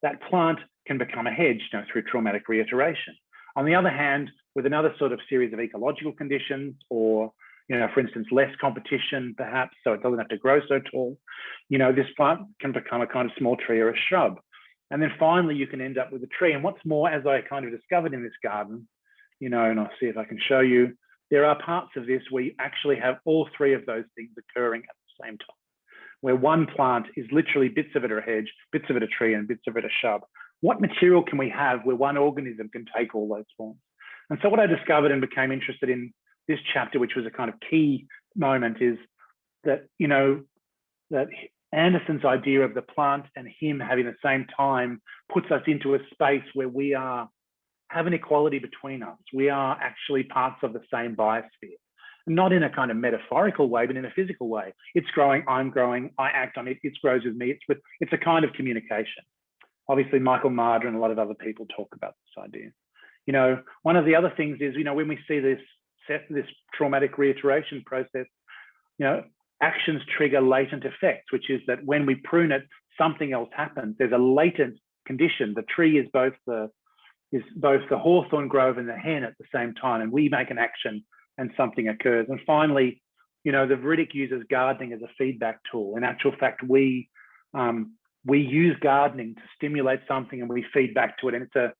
that plant can become a hedge, through traumatic reiteration. On the other hand, with another sort of series of ecological conditions, or, for instance, less competition, perhaps, so it doesn't have to grow so tall, this plant can become a kind of small tree or a shrub. And then finally, you can end up with a tree. And what's more, as I kind of discovered in this garden, and I'll see if I can show you, there are parts of this where you actually have all three of those things occurring at the same time, where one plant is literally bits of it are a hedge, bits of it a tree, and bits of it a shrub. What material can we have where one organism can take all those forms? And so what I discovered and became interested in this chapter, which was a kind of key moment, is that, that Anderson's idea of the plant and him having the same time puts us into a space where we have an equality between us. We are actually parts of the same biosphere, not in a kind of metaphorical way, but in a physical way. It's growing, I'm growing, I act on it, it grows with me. It's a kind of communication. Obviously, Michael Marder and a lot of other people talk about this idea. One of the other things is, when we see this traumatic reiteration process, actions trigger latent effects, which is that when we prune it, something else happens. There's a latent condition. The tree is both the hawthorn grove and the hen at the same time, and we make an action and something occurs. And finally, the viridic uses gardening as a feedback tool. In actual fact, we use gardening to stimulate something and we feed back to it, and it's a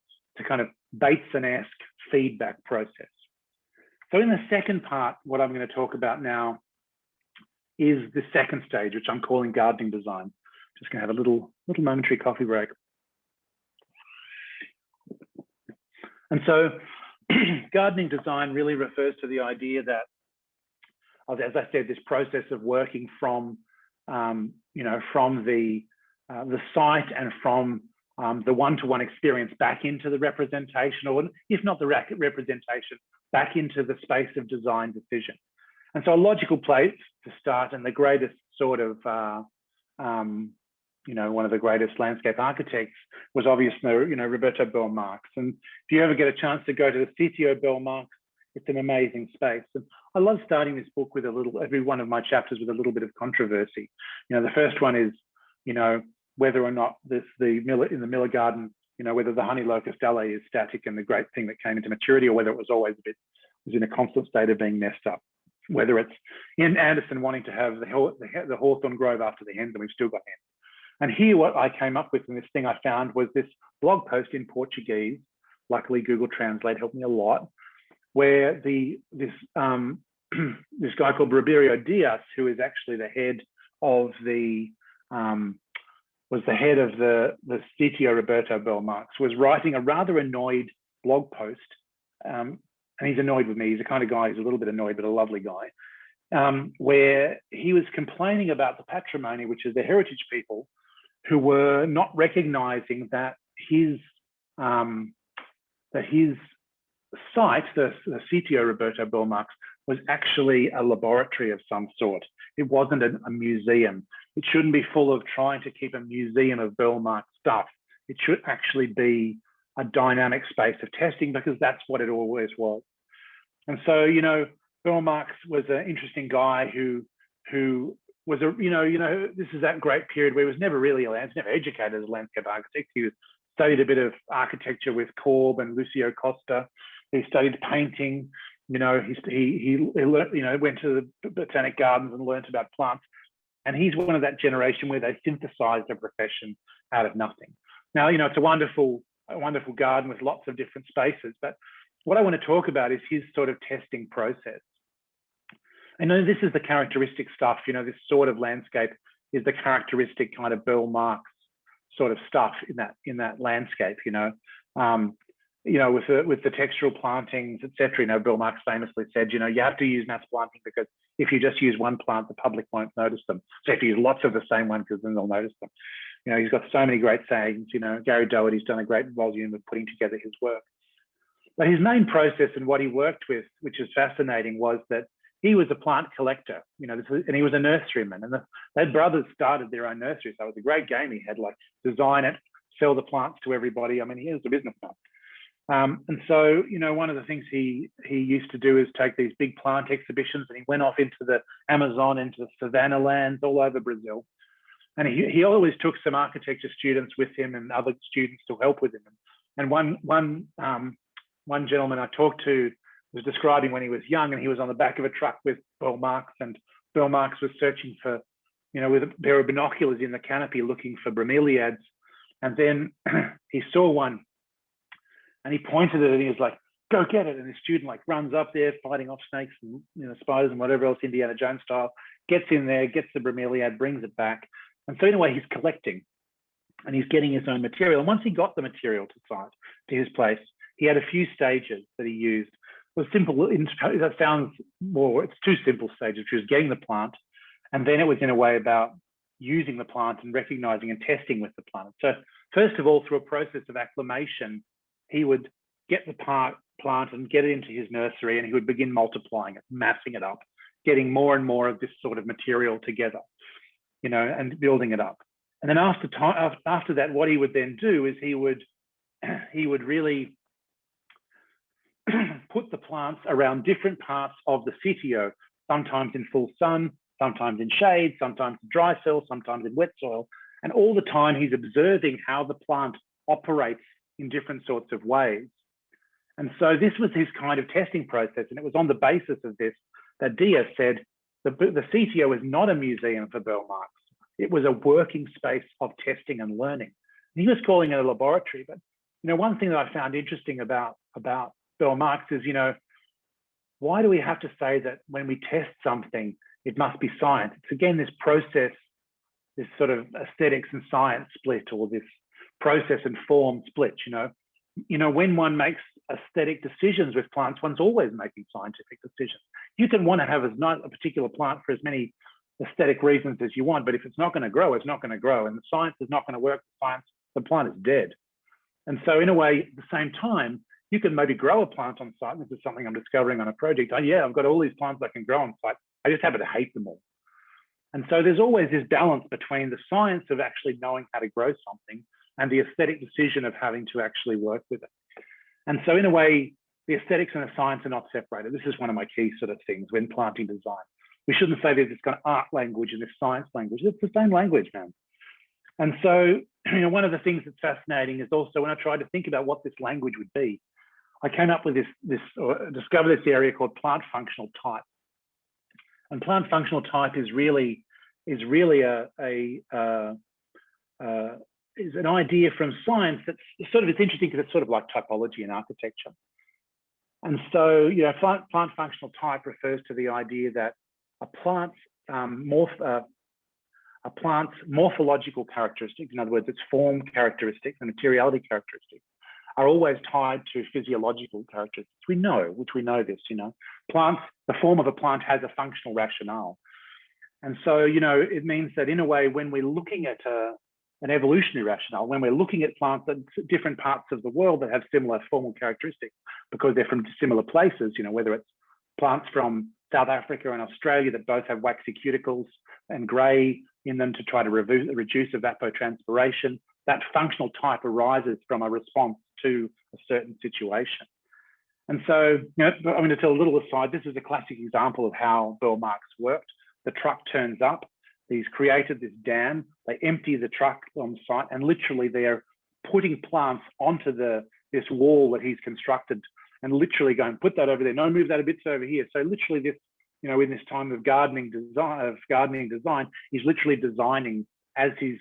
kind of Bateson-esque feedback process. So in the second part, what I'm going to talk about now is the second stage, which I'm calling gardening design. Just going to have a little momentary coffee break. And so gardening design really refers to the idea that, as I said, this process of working from the site and from the one-to-one experience back into the representation, or if not the representation, back into the space of design decision. And so a logical place to start, and the greatest sort of, one of the greatest landscape architects was obviously, Roberto Belmarx. And if you ever get a chance to go to the Sitio Belmarx, it's an amazing space. And I love starting this book with every one of my chapters with a little bit of controversy. The first one is, whether or not in the Miller Garden, whether the honey locust alley is static and the great thing that came into maturity, or whether it was always was in a constant state of being messed up. Whether it's in Anderson wanting to have the hawthorn grove after the hens, and we've still got hens. And here, what I came up with in this thing I found was this blog post in Portuguese luckily Google Translate helped me a lot, where this guy called Roberto Diaz, who is actually the head of the CTO Roberto Bell Marx, was writing a rather annoyed blog post, and he's annoyed with me. He's the kind of guy who's a little bit annoyed, but a lovely guy, where he was complaining about the patrimony, which is the heritage people, who were not recognizing that his site, the CTO Roberto Bell Marx, was actually a laboratory of some sort. It wasn't a museum. It shouldn't be full of trying to keep a museum of Bell Marx stuff. It should actually be a dynamic space of testing, because that's what it always was. And so, you know, Bell Marx was an interesting guy who was this is that great period where he was never really never educated as a landscape architect. He studied a bit of architecture with Korb and Lucio Costa. He studied painting. You know, he learned, you know, went to the botanic gardens and learned about plants. And he's one of that generation where they synthesized a profession out of nothing. Now, you know, it's a wonderful garden with lots of different spaces. But what I want to talk about is his sort of testing process. I know this is the characteristic stuff, you know, this sort of landscape is the characteristic kind of Bell Marx sort of stuff in that landscape, you know, with the textural plantings, etc. You know, Bell Marx famously said, you know, you have to use mass planting because if you just use one plant, the public won't notice them. So you have to use lots of the same one because then they'll notice them. You know, he's got so many great sayings. You know, Gary Doherty's done a great volume of putting together his work. But his main process and what he worked with, which is fascinating, was that he was a plant collector, you know, and he was a nurseryman. And their brothers started their own nursery. So it was a great game. He had, like, design it, sell the plants to everybody. I mean, he was a businessman. And so, you know, one of the things he used to do is take these big plant exhibitions, and he went off into the Amazon, into the savanna lands all over Brazil. And he always took some architecture students with him and other students to help with him. And one gentleman I talked to was describing when he was young and he was on the back of a truck with Bell Marx, and Bell Marx was searching for, you know, with a pair of binoculars in the canopy looking for bromeliads. And then he saw one and he pointed at it and he was like, go get it. And the student, like, runs up there fighting off snakes and, you know, spiders and whatever else, Indiana Jones style, gets in there, gets the bromeliad, brings it back. And so in a way he's collecting and he's getting his own material. And once he got the material to his place, he had a few stages that he used. It was simple. That sounds more, it's two simple stages, which was getting the plant. And then it was in a way about using the plant and recognizing and testing with the plant. So first of all, through a process of acclimation, he would get the plant and get it into his nursery, and he would begin multiplying it, massing it up, getting more and more of this sort of material together, you know, and building it up. And then after that, what he would then do is he would really put the plants around different parts of the CTO, sometimes in full sun, sometimes in shade, sometimes in dry soil, sometimes in wet soil. And all the time he's observing how the plant operates in different sorts of ways. And so this was his kind of testing process. And it was on the basis of this that Diaz said, the CTO is not a museum for Bell Marx. It was a working space of testing and learning. And he was calling it a laboratory. But, you know, one thing that I found interesting about Bell Marx is, you know, why do we have to say that when we test something, it must be science? It's again this process, this sort of aesthetics and science split, or this process and form split. You know, when one makes aesthetic decisions with plants, one's always making scientific decisions. You can want to have a particular plant for as many aesthetic reasons as you want, but if it's not going to grow, it's not going to grow, and the science is not going to work. The plant is dead. And so, in a way, at the same time, you can maybe grow a plant on site. And this is something I'm discovering on a project. Oh, yeah, I've got all these plants I can grow on site. I just happen to hate them all. And so there's always this balance between the science of actually knowing how to grow something and the aesthetic decision of having to actually work with it. And so in a way, the aesthetics and the science are not separated. This is one of my key sort of things when planting design. We shouldn't say there's this kind of art language and this science language. It's the same language, man. And so, you know, one of the things that's fascinating is also when I tried to think about what this language would be, I came up with discovered this area called plant functional type. And plant functional type is really a is an idea from science that's sort of, it's interesting because it's sort of like typology in architecture. And so, you know, plant functional type refers to the idea that a plant's morphological characteristics, in other words, its form characteristics and materiality characteristics, are always tied to physiological characteristics. We know this, you know. Plants, the form of a plant has a functional rationale. And so, you know, it means that in a way, when we're looking at an evolutionary rationale, when we're looking at plants at different parts of the world that have similar formal characteristics because they're from similar places, you know, whether it's plants from South Africa and Australia that both have waxy cuticles and grey in them to try to reduce evapotranspiration, that functional type arises from a response to a certain situation. And so, you know, I'm going to tell a little aside. This is a classic example of how Burl Marx worked. The truck turns up. He's created this dam. They empty the truck on site, and literally they're putting plants onto this wall that he's constructed, and literally going, put that over there. No, move that a bit over here. So literally, this, you know, in this time of gardening design, he's literally designing as he's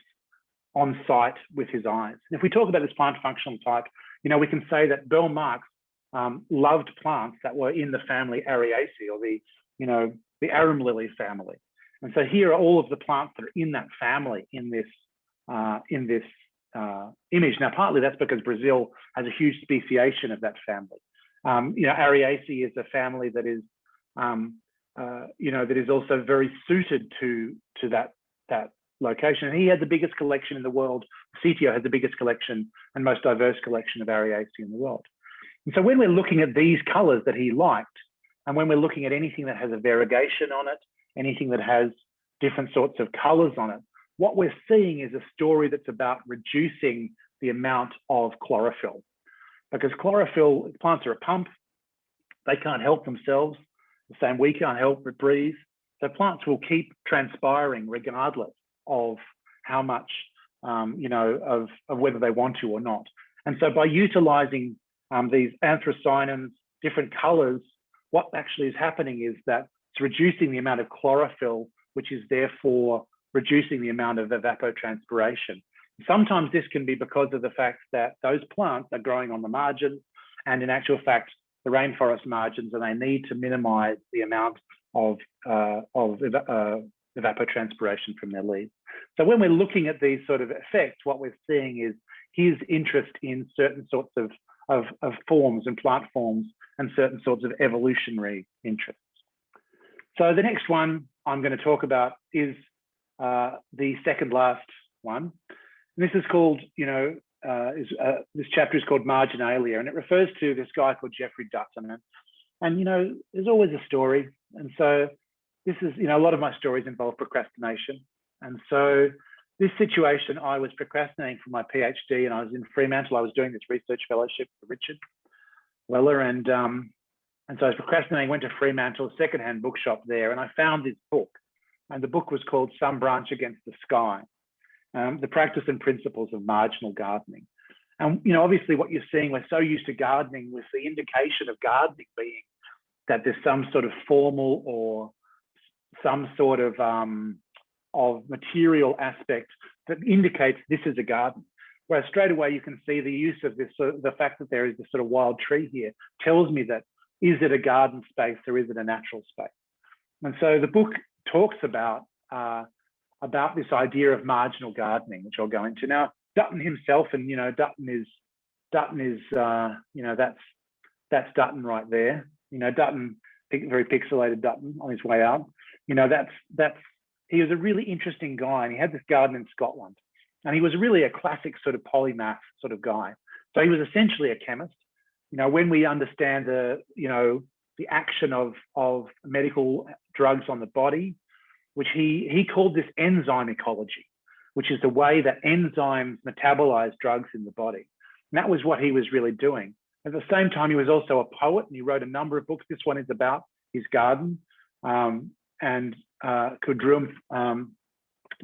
on site with his eyes. And if we talk about this plant functional type, you know, we can say that Burl Marx loved plants that were in the family Ariaceae, or the arum lily family. And so here are all of the plants that are in that family in this image. Now, partly that's because Brazil has a huge speciation of that family. You know, Ariaceae is a family that is, you know, that is also very suited to that location. And he had the biggest collection in the world. CTO has the biggest collection and most diverse collection of Ariaceae in the world. And so when we're looking at these colors that he liked, and when we're looking at anything that has a variegation on it, anything that has different sorts of colors on it, what we're seeing is a story that's about reducing the amount of chlorophyll. Because chlorophyll, plants are a pump, they can't help themselves, the same we can't help but breathe. So plants will keep transpiring regardless of how much, you know, of whether they want to or not. And so by utilizing these anthocyanins, different colors, what actually is happening is that it's reducing the amount of chlorophyll, which is therefore reducing the amount of evapotranspiration. Sometimes this can be because of the fact that those plants are growing on the margins, and in actual fact, the rainforest margins, and they need to minimize the amount of evapotranspiration from their leaves. So when we're looking at these sort of effects, what we're seeing is his interest in certain sorts of forms and plant forms and certain sorts of evolutionary interests. So the next one I'm going to talk about is the second last one. And this is called, you know, this chapter is called Marginalia, and it refers to this guy called Jeffrey Dutton. And, you know, there's always a story. And so this is, you know, a lot of my stories involve procrastination. And so this situation, I was procrastinating for my PhD, and I was in Fremantle. I was doing this research fellowship for Richard Weller. And so I was procrastinating, went to Fremantle, secondhand bookshop there, and I found this book. And the book was called Some Branch Against the Sky, The Practice and Principles of Marginal Gardening. And, you know, obviously what you're seeing, we're so used to gardening with the indication of gardening being that there's some sort of formal or some sort of material aspect that indicates this is a garden. Whereas straight away you can see the use of this, the fact that there is this sort of wild tree here tells me that, is it a garden space or is it a natural space? And so the book talks about this idea of marginal gardening, which I'll go into. Now, Dutton himself, and, you know, Dutton is, you know, that's Dutton right there. You know, Dutton, very pixelated Dutton on his way out. You know, he was a really interesting guy, and he had this garden in Scotland, and he was really a classic sort of polymath sort of guy. So he was essentially a chemist. You know, when we understand the action of medical drugs on the body, which he called this enzyme ecology, which is the way that enzymes metabolize drugs in the body. And that was what he was really doing. At the same time, he was also a poet, and he wrote a number of books. This one is about his garden, and Kudrum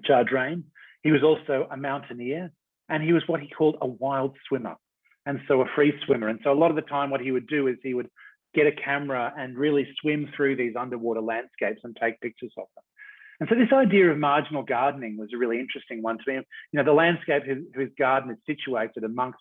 Jardrain. He was also a mountaineer, and he was what he called a wild swimmer, and so a free swimmer. And so a lot of the time what he would do is he would get a camera and really swim through these underwater landscapes and take pictures of them. And so this idea of marginal gardening was a really interesting one to me. You know, the landscape whose garden is situated amongst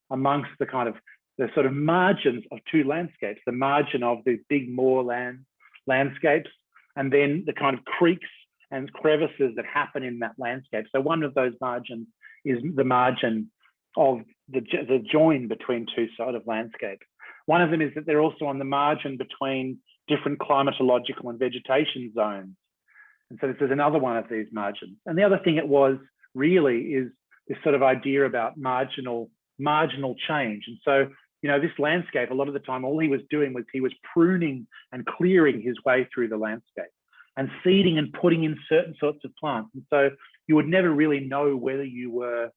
the kind of the sort of margins of two landscapes, the margin of the big moorland landscapes, and then the kind of creeks and crevices that happen in that landscape. So one of those margins is the margin of the join between two sort of landscapes. One of them is that they're also on the margin between different climatological and vegetation zones. And so this is another one of these margins. And the other thing it was really is this sort of idea about marginal change. And so, you know, this landscape, a lot of the time, all he was doing was he was pruning and clearing his way through the landscape and seeding and putting in certain sorts of plants. And so you would never really know whether you were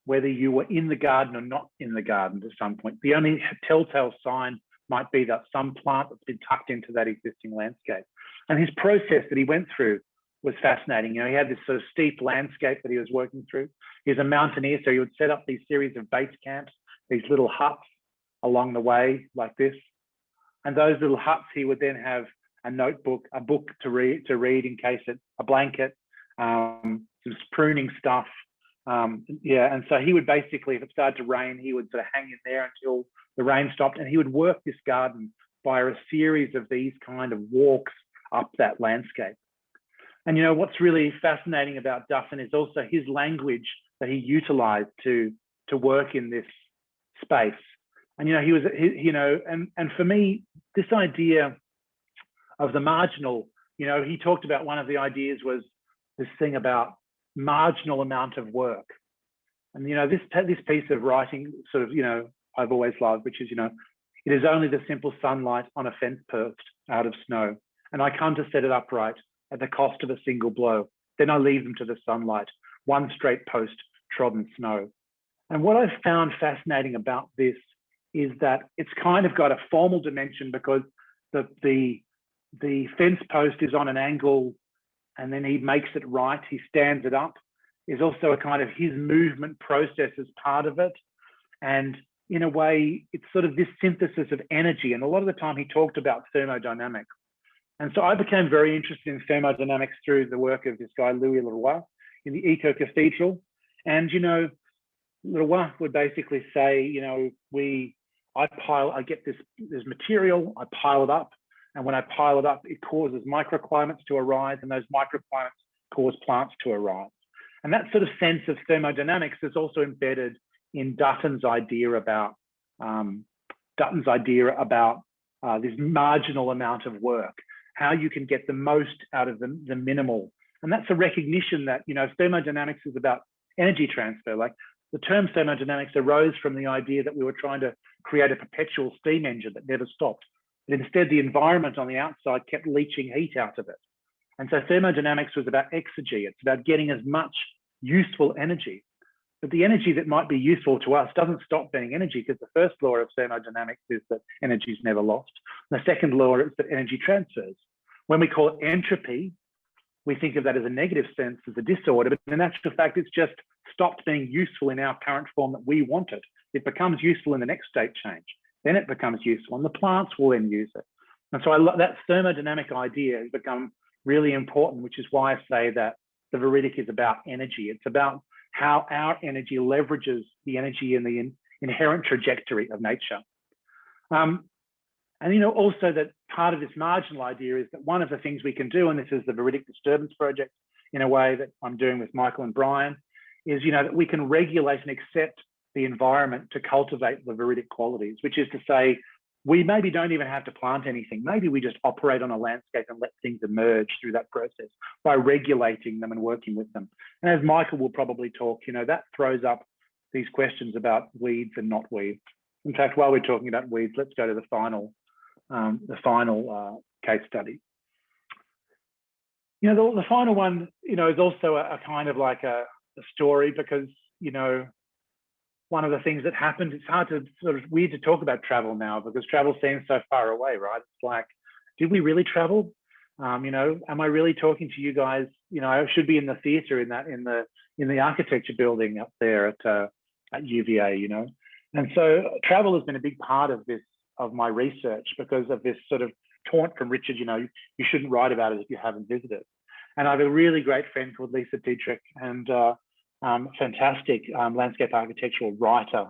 in the garden or not in the garden at some point. The only telltale sign might be that some plant that's been tucked into that existing landscape. And his process that he went through was fascinating. You know, he had this sort of steep landscape that he was working through. He was a mountaineer, so he would set up these series of base camps, these little huts along the way like this. And those little huts, he would then have a notebook, a book to read in case a blanket, some pruning stuff. And so he would basically, if it started to rain, he would sort of hang in there until the rain stopped, and he would work this garden via a series of these kind of walks up that landscape. And you know what's really fascinating about Dutton is also his language that he utilized to work in this space. And you know, and for me, this idea of the marginal, you know, he talked about one of the ideas was this thing about marginal amount of work. And you know, this piece of writing sort of, you know, I've always loved, which is, you know, it is only the simple sunlight on a fence post out of snow, and I come to set it upright at the cost of a single blow. Then I leave them to the sunlight, one straight post trodden snow. And what I've found fascinating about this is that it's kind of got a formal dimension, because the fence post is on an angle, and then he makes it right, he stands it up, is also a kind of his movement process as part of it. And in a way, it's sort of this synthesis of energy. And a lot of the time he talked about thermodynamics. And so I became very interested in thermodynamics through the work of this guy, Louis Leroy, in the Eco Cathedral. And, you know, Leroy would basically say, you know, I get this material, I pile it up. And when I pile it up, it causes microclimates to arise, and those microclimates cause plants to arise. And that sort of sense of thermodynamics is also embedded in Dutton's idea about this marginal amount of work, how you can get the most out of the minimal. And that's a recognition that, you know, thermodynamics is about energy transfer. Like the term thermodynamics arose from the idea that we were trying to create a perpetual steam engine that never stopped. But instead, the environment on the outside kept leaching heat out of it. And so thermodynamics was about exergy. It's about getting as much useful energy. But the energy that might be useful to us doesn't stop being energy, because the first law of thermodynamics is that energy is never lost. And the second law is that energy transfers. When we call it entropy, we think of that as a negative sense, as a disorder, but in actual fact, it's just stopped being useful in our current form that we want it. It becomes useful in the next state change. Then it becomes useful, and the plants will then use it. And so that thermodynamic idea has become really important, which is why I say that the viridic is about energy. It's about how our energy leverages the energy in the inherent trajectory of nature. And you know, also that part of this marginal idea is that one of the things we can do, and this is the viridic disturbance project in a way that I'm doing with Michael and Brian, is, you know, that we can regulate and accept the environment to cultivate the viridic qualities, which is to say, we maybe don't even have to plant anything. Maybe we just operate on a landscape and let things emerge through that process by regulating them and working with them. And as Michael will probably talk, you know, that throws up these questions about weeds and not weeds. In fact, while we're talking about weeds, let's go to the final case study. You know, the final one, you know, is also a kind of like a story, because, you know, one of the things that happened, it's hard to sort of weird to talk about travel now, because travel seems so far away, right? It's like, did we really travel? You know, am I really talking to you guys? You know, I should be in the theatre in the architecture building up there at UVA, you know. And so travel has been a big part of my research, because of this sort of taunt from Richard, you know, you shouldn't write about it if you haven't visited. And I have a really great friend called Lisa Dietrich, and fantastic landscape architectural writer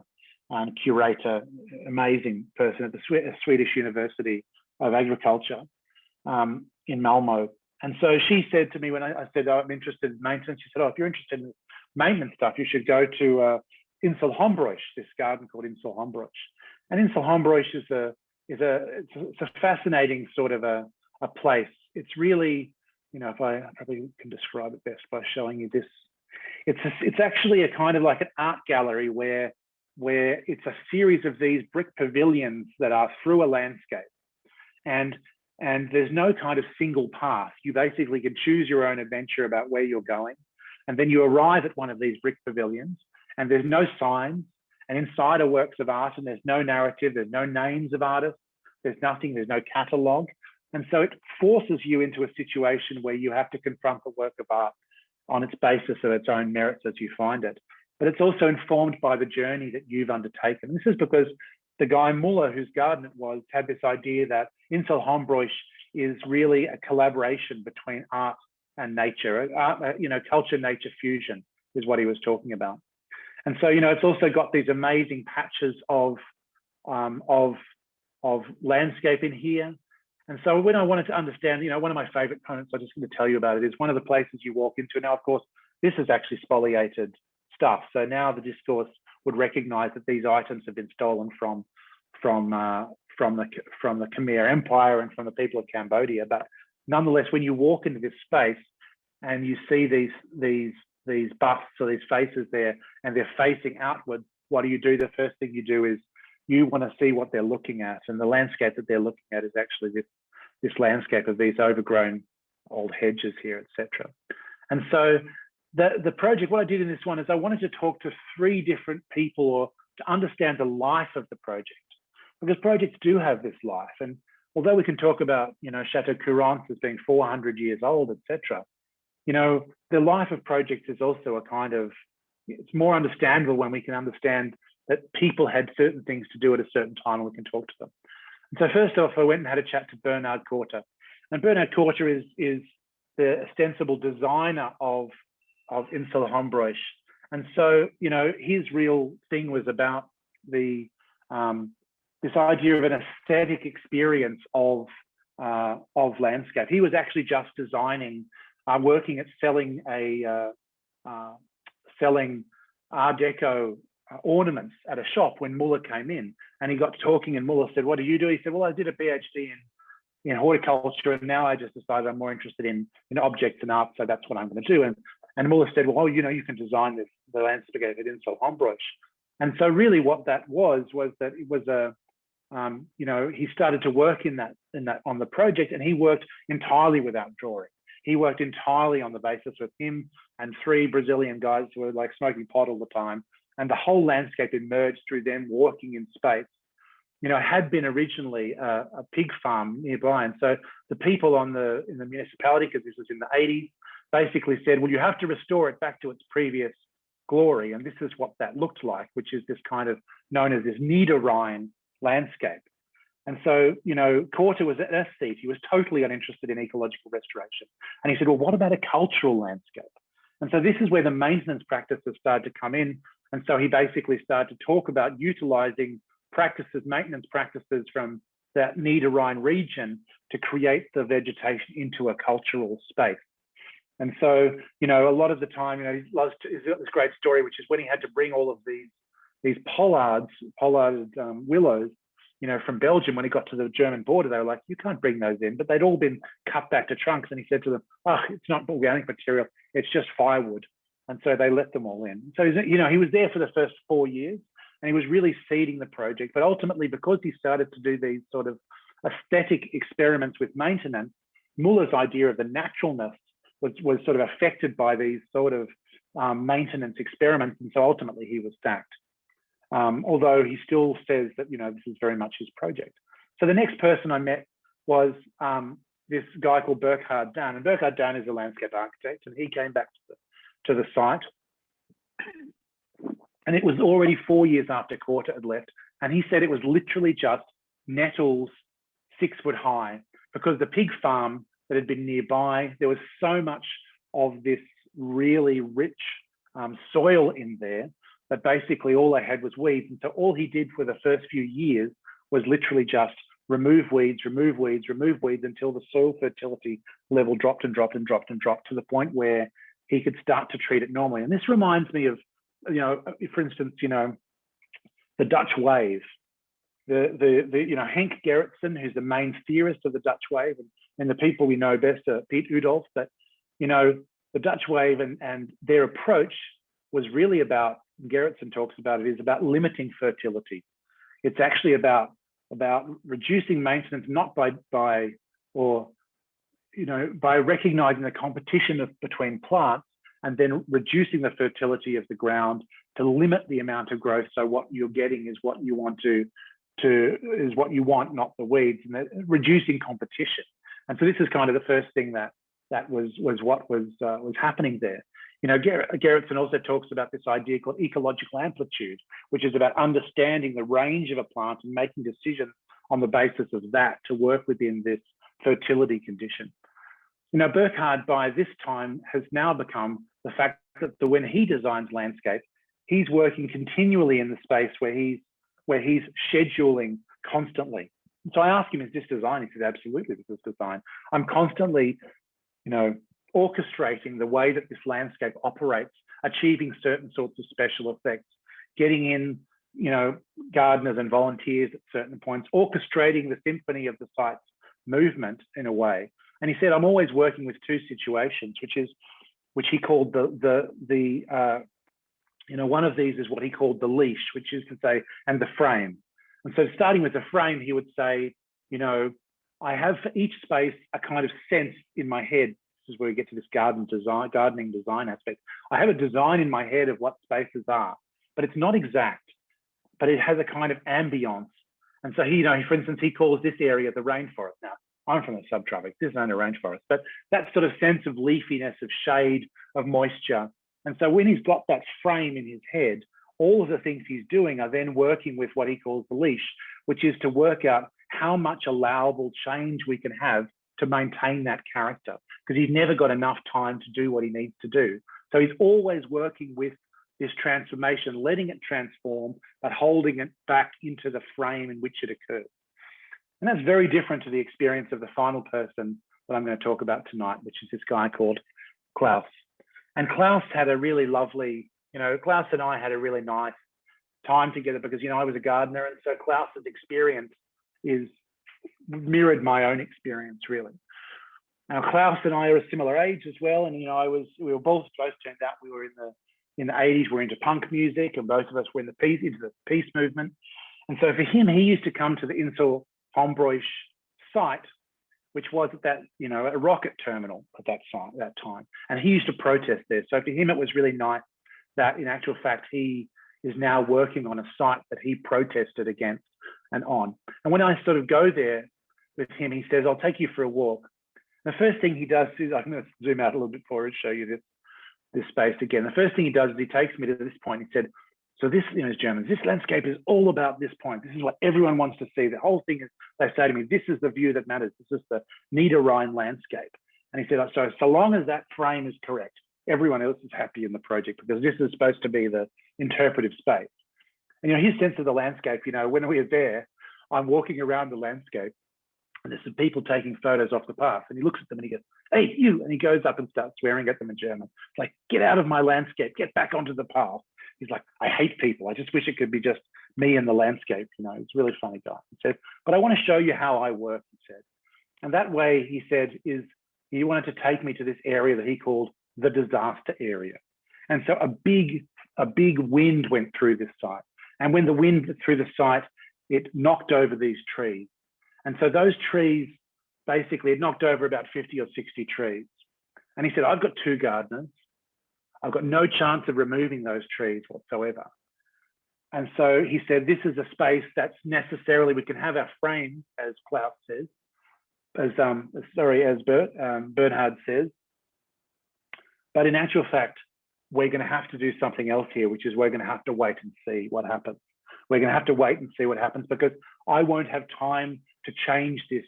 and curator, amazing person at the Swedish University of Agriculture in Malmo. And so she said to me when I said, oh, I'm interested in maintenance, she said, oh, if you're interested in maintenance stuff, you should go to Insulhombroish, this garden called Insulhombroish. And Insulhombroish is it's a fascinating sort of a place. It's really, you know, if I probably can describe it best by showing you this. It's actually a kind of like an art gallery where it's a series of these brick pavilions that are through a landscape. And there's no kind of single path. You basically can choose your own adventure about where you're going. And then you arrive at one of these brick pavilions and there's no signs. And inside are works of art and there's no narrative, there's no names of artists, there's nothing, there's no catalogue. And so it forces you into a situation where you have to confront the work of art on its basis of its own merits as you find it. But it's also informed by the journey that you've undertaken. This is because the guy Muller, whose garden it was, had this idea that Insulhombroish is really a collaboration between art and nature. Art, you know, culture-nature fusion is what he was talking about. And so, you know, it's also got these amazing patches of landscape in here. And so when I wanted to understand, you know, one of my favorite poems, I'm just going to tell you about it, is one of the places you walk into. Now, of course, this is actually spoliated stuff. So now the discourse would recognize that these items have been stolen from the Khmer Empire and from the people of Cambodia. But nonetheless, when you walk into this space and you see these busts or these faces there and they're facing outward, what do? The first thing you do is you want to see what they're looking at. And the landscape that they're looking at is actually this landscape of these overgrown old hedges here, etc. And so the project, what I did in this one is I wanted to talk to 3 different people or to understand the life of the project, because projects do have this life. And although we can talk about, you know, Chateau Courance as being 400 years old, etc., you know, the life of projects is also a kind of, it's more understandable when we can understand that people had certain things to do at a certain time and we can talk to them. And so first off, I went and had a chat to Bernard Korter. And Bernard Korter is the ostensible designer of Insulhombroish. And so, you know, his real thing was about this idea of an aesthetic experience of landscape. He was actually just designing, working at selling Art Deco ornaments at a shop when Muller came in, and he got talking and Muller said, what do you do? He said, well, I did a PhD in horticulture and now I just decided I'm more interested in objects and art, so that's what I'm going to do. And Muller said, well, you know, you can design the landscape at Insulhombroish. And so really what that was that it was you know, he started to work in that on the project, and he worked entirely without drawing. He worked entirely on the basis with him and 3 Brazilian guys who were like smoking pot all the time. And the whole landscape emerged through them walking in space. You know, it had been originally a pig farm nearby. And so the people in the municipality, because this was in the 80s, basically said, well, you have to restore it back to its previous glory. And this is what that looked like, which is this kind of known as this Niederrhein landscape. And so, you know, Korter was at aesthete. He was totally uninterested in ecological restoration. And he said, well, what about a cultural landscape? And so this is where the maintenance practices started to come in. And so he basically started to talk about utilizing maintenance practices from that Niederrhein region to create the vegetation into a cultural space. And so, you know, a lot of the time, you know, he's got this great story, which is when he had to bring all of these pollard willows, you know, from Belgium. When he got to the German border, they were like, you can't bring those in, but they'd all been cut back to trunks. And he said to them, oh, it's not organic material, it's just firewood. And so they let them all in. So, you know, he was there for the first 4 years and he was really seeding the project. But ultimately, because he started to do these sort of aesthetic experiments with maintenance, Muller's idea of the naturalness was sort of affected by these sort of maintenance experiments. And so ultimately he was sacked. Although he still says that, you know, this is very much his project. So the next person I met was this guy called Burkhard Dann. And Burkhard Dann is a landscape architect, and he came back to the site. And it was already 4 years after Korter had left. And he said it was literally just nettles 6 foot high, because the pig farm that had been nearby. There was so much of this really rich soil in there that basically all they had was weeds. And so all he did for the first few years was literally just remove weeds, remove weeds, remove weeds until the soil fertility level dropped and dropped and dropped and dropped to the point where he could start to treat it normally. And this reminds me of, for instance, the Dutch wave. Henk Gerritsen, who's the main theorist of the Dutch wave, and the people we know best are Piet Oudolf, but the Dutch wave and their approach was really about, Gerritsen talks about it, is about limiting fertility. It's actually about reducing maintenance, not by recognizing the competition between plants and then reducing the fertility of the ground to limit the amount of growth. So what you're getting is what you want is what you want, not the weeds, and reducing competition. And so this is kind of the first thing that was what was happening there. Gerritsen also talks about this idea called ecological amplitude, which is about understanding the range of a plant and making decisions on the basis of that to work within this fertility condition. Burckhardt by this time has now become the fact that when he designs landscape, he's working continually in the space where he's scheduling constantly. So I asked him, is this design? He said, absolutely, this is design. I'm constantly, orchestrating the way that this landscape operates, achieving certain sorts of special effects, getting in, gardeners and volunteers at certain points, orchestrating the symphony of the site's movement in a way. And he said, I'm always working with two situations, which he called one of these is what he called the leash, which is to say, and the frame. And so starting with the frame, he would say, I have for each space a kind of sense in my head. This is where we get to this gardening design aspect. I have a design in my head of what spaces are, but it's not exact, but it has a kind of ambience. And so he, for instance, he calls this area the rainforest. Now, I'm from the subtropics, this is only a rainforest, but that sort of sense of leafiness, of shade, of moisture. And so when he's got that frame in his head, all of the things he's doing are then working with what he calls the leash, which is to work out how much allowable change we can have to maintain that character, because he's never got enough time to do what he needs to do. So he's always working with this transformation, letting it transform, but holding it back into the frame in which it occurs. And that's very different to the experience of the final person that I'm going to talk about tonight, which is this guy called Klaus. And Klaus had a really lovely, Klaus and I had a really nice time together because, I was a gardener. And so Klaus's experience mirrored my own experience, really. Now, Klaus and I are a similar age as well. And, we were both turned out we were in the 80s, we're into punk music, and both of us were into the peace movement. And so for him, he used to come to the Insulhombroish site, which was at that, a rocket terminal at that time. And he used to protest there. So for him, it was really nice that in actual fact, he is now working on a site that he protested against and on. And when I sort of go there with him, he says, I'll take you for a walk. The first thing he does is, I'm going to zoom out a little bit for it, show you this space again. The first thing he does is he takes me to this point. He said, so this, as Germans, this landscape is all about this point. This is what everyone wants to see. The whole thing is, they say to me, this is the view that matters. This is the Niederrhein landscape. And he said, so long as that frame is correct, everyone else is happy in the project, because this is supposed to be the interpretive space. And, his sense of the landscape, when we were there, I'm walking around the landscape and there's some people taking photos off the path, and he looks at them and he goes, hey, you, and he goes up and starts swearing at them in German. It's like, get out of my landscape, get back onto the path. He's like, I hate people. I just wish it could be just me and the landscape. It's a really funny guy. He said, but I want to show you how I work, he said. And that way, he said, is he wanted to take me to this area that he called the disaster area. And so a big wind went through this site. And when the wind went through the site, it knocked over these trees. And so those trees, basically, it knocked over about 50 or 60 trees. And he said, I've got 2 gardeners. I've got no chance of removing those trees whatsoever. And so he said, this is a space that's necessarily, we can have our frames, as Klaus says, as Bernhard says. But in actual fact, we're going to have to do something else here, which is we're going to have to wait and see what happens. We're going to have to wait and see what happens, because I won't have time to change this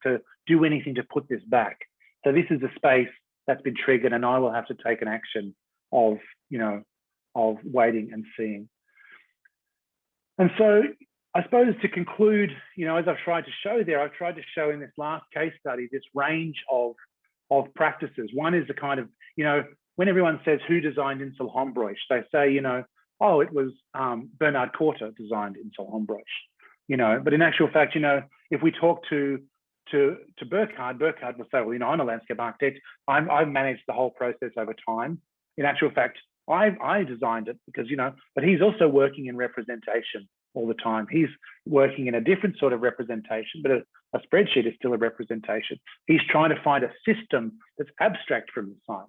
to do anything to put this back. So this is a space that's been triggered, and I will have to take an action of, of waiting and seeing. And so I suppose to conclude, as I've tried to show there, I've tried to show in this last case study, this range of practices. One is the kind of, when everyone says who designed Insulhombroish, they say, oh, it was Bernard Corter designed Insulhombroish, but in actual fact, if we talk to Burkhard will say, well, I'm a landscape architect. I've managed the whole process over time. In actual fact, I designed it because, but he's also working in representation all the time. He's working in a different sort of representation, but a spreadsheet is still a representation. He's trying to find a system that's abstract from the site.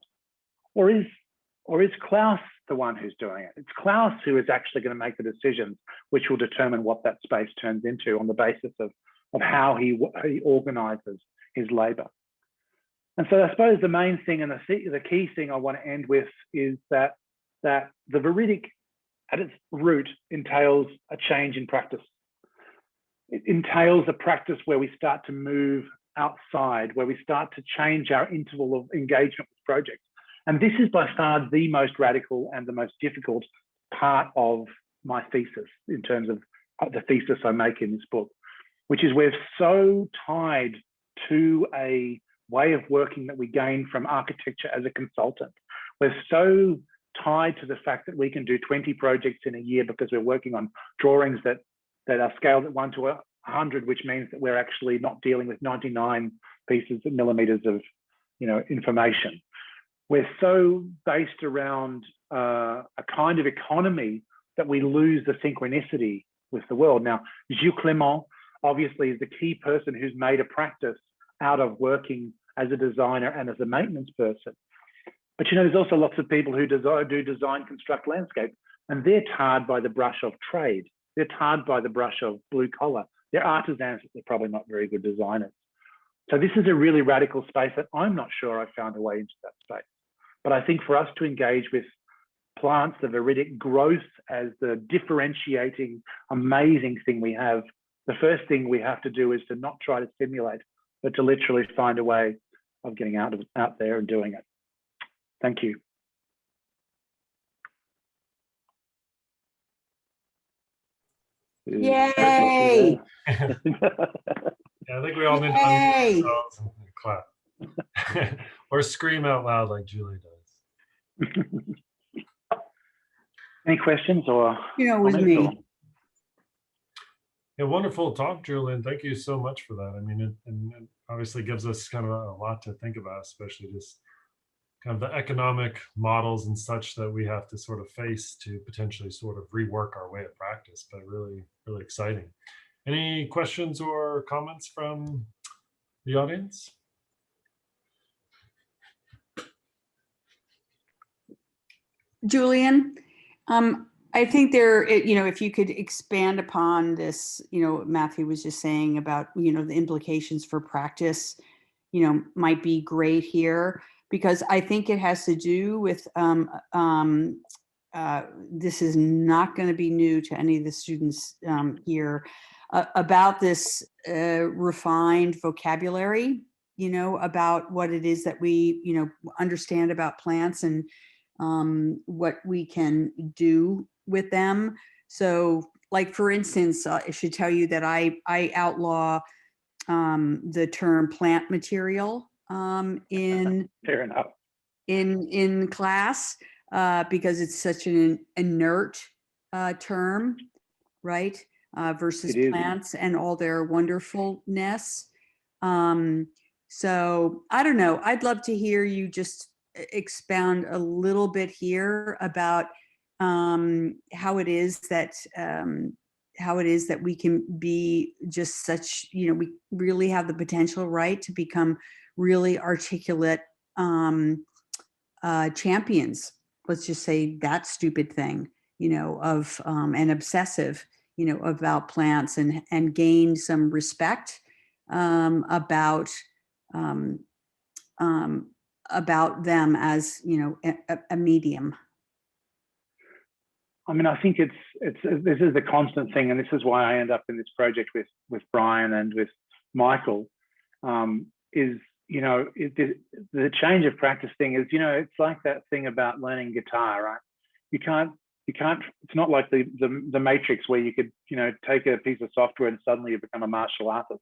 Or is Klaus the one who's doing it? It's Klaus who is actually going to make the decisions which will determine what that space turns into on the basis of how he organizes his labor. And so I suppose the main thing and the key thing I want to end with is that the viridic at its root entails a change in practice. It entails a practice where we start to move outside, where we start to change our interval of engagement with projects. And this is by far the most radical and the most difficult part of my thesis in terms of the thesis I make in this book, which is we're so tied to a way of working that we gain from architecture as a consultant. We're so tied to the fact that we can do 20 projects in a year because we're working on drawings that are scaled at 1 to 100, which means that we're actually not dealing with 99 millimeters of information. We're so based around a kind of economy that we lose the synchronicity with the world. Now, Gilles Clément obviously is the key person who's made a practice out of working as a designer and as a maintenance person. But there's also lots of people who do design, construct landscape, and they're tarred by the brush of trade. They're tarred by the brush of blue collar. They're artisans, but they're probably not very good designers. So this is a really radical space that I'm not sure I found a way into that space. But I think for us to engage with plants, the viridic growth as the differentiating, amazing thing we have, the first thing we have to do is to not try to simulate, but to literally find a way of getting out there and doing it. Thank you. Yay! Yeah, I think we all need to unmute ourselves and clap. Or scream out loud like Julie does. Any questions or? It was me. Yeah, wonderful talk, Julian. Thank you so much for that. I mean, it obviously gives us kind of a lot to think about, especially just kind of the economic models and such that we have to sort of face to potentially sort of rework our way of practice, but really, really exciting. Any questions or comments from the audience? Julian, I think if you could expand upon this, Matthew was just saying about, the implications for practice, might be great here, because I think it has to do with, this is not going to be new to any of the students here, about this refined vocabulary, about what it is that we, understand about plants and what we can do with them. So, like, for instance, I should tell you that I outlaw the term plant material in Fair enough. in class because it's such an inert term, right? Versus plants and all their wonderfulness. So I don't know. I'd love to hear you just expound a little bit here about how it is that we can be just such, we really have the potential, right, to become really articulate champions. Let's just say that stupid thing, of and obsessive, about plants and gain some respect about them as, a medium. I mean, I think this is the constant thing, and this is why I end up in this project with Brian and with Michael, is you know, the change of practice thing is, you know, it's like that thing about learning guitar, right? You can't, it's not like the Matrix where you could, you know, take a piece of software and suddenly you become a martial artist.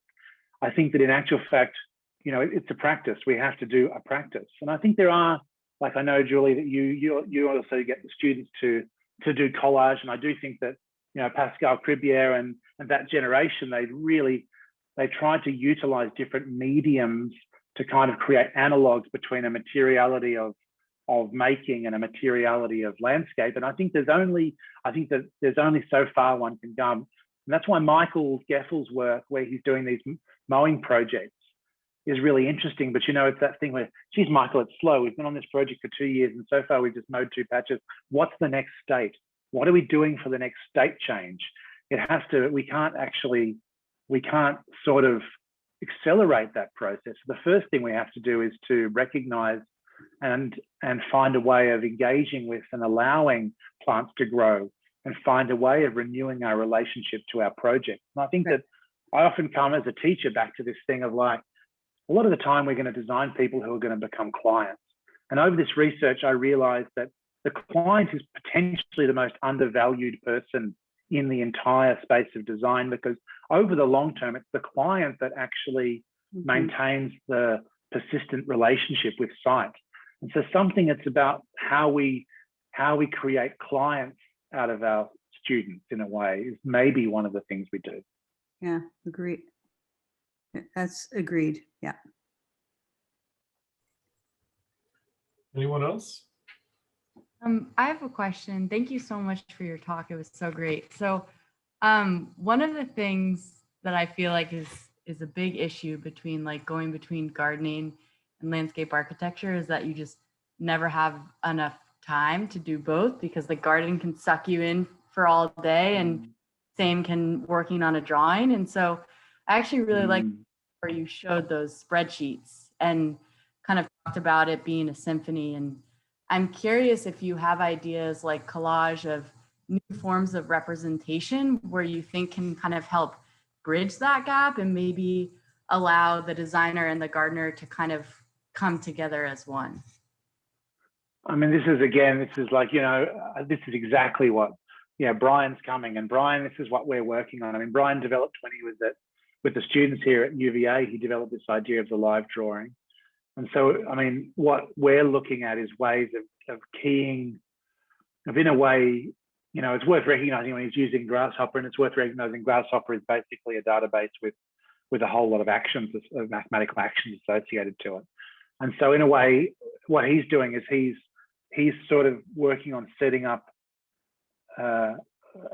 I think that in actual fact, you know, it's a practice. We have to do a practice. And I think there are, like, I know, Julie, that you also get the students to do collage. And I do think that, you know, Pascal Cribière and that generation, they tried to utilize different mediums to kind of create analogs between a materiality of making and a materiality of landscape. And I think there's only so far one can go. And that's why Michael Geffel's work, where he's doing these mowing projects, is really interesting. But, you know, it's that thing where, geez, Michael, it's slow. We've been on this project for 2 years and so far we've just mowed 2 patches. What's the next state? What are we doing for the next state change? It has to, we can't sort of accelerate that process. The first thing we have to do is to recognize and find a way of engaging with and allowing plants to grow, and find a way of renewing our relationship to our project. And I think that I often come as a teacher back to this thing of, like, a lot of the time we're going to design people who are going to become clients. And over this research, I realized that the client is potentially the most undervalued person in the entire space of design, because over the long term, it's the client that actually maintains the persistent relationship with site. And so something that's about how we create clients out of our students, in a way, is maybe one of the things we do. Yeah, agreed. That's agreed. Yeah. Anyone else? I have a question. Thank you so much for your talk. It was so great. So one of the things that I feel like is a big issue between, like, going between gardening and landscape architecture is that you just never have enough time to do both, because the garden can suck you in for all day, and same can working on a drawing. And so I actually really like where you showed those spreadsheets and kind of talked about it being a symphony. And I'm curious if you have ideas like collage of new forms of representation where you think can kind of help bridge that gap and maybe allow the designer and the gardener to kind of come together as one. I mean, this is like, you know, this is exactly what, you know, Brian's coming, and Brian, this is what we're working on. I mean, Brian developed when he was with the students here at UVA, he developed this idea of the live drawing. And so, I mean, what we're looking at is ways of keying, in a way, you know, it's worth recognizing when he's using Grasshopper, and it's worth recognizing Grasshopper is basically a database with a whole lot of actions, of mathematical actions associated to it. And so, in a way, what he's doing is he's sort of working on setting up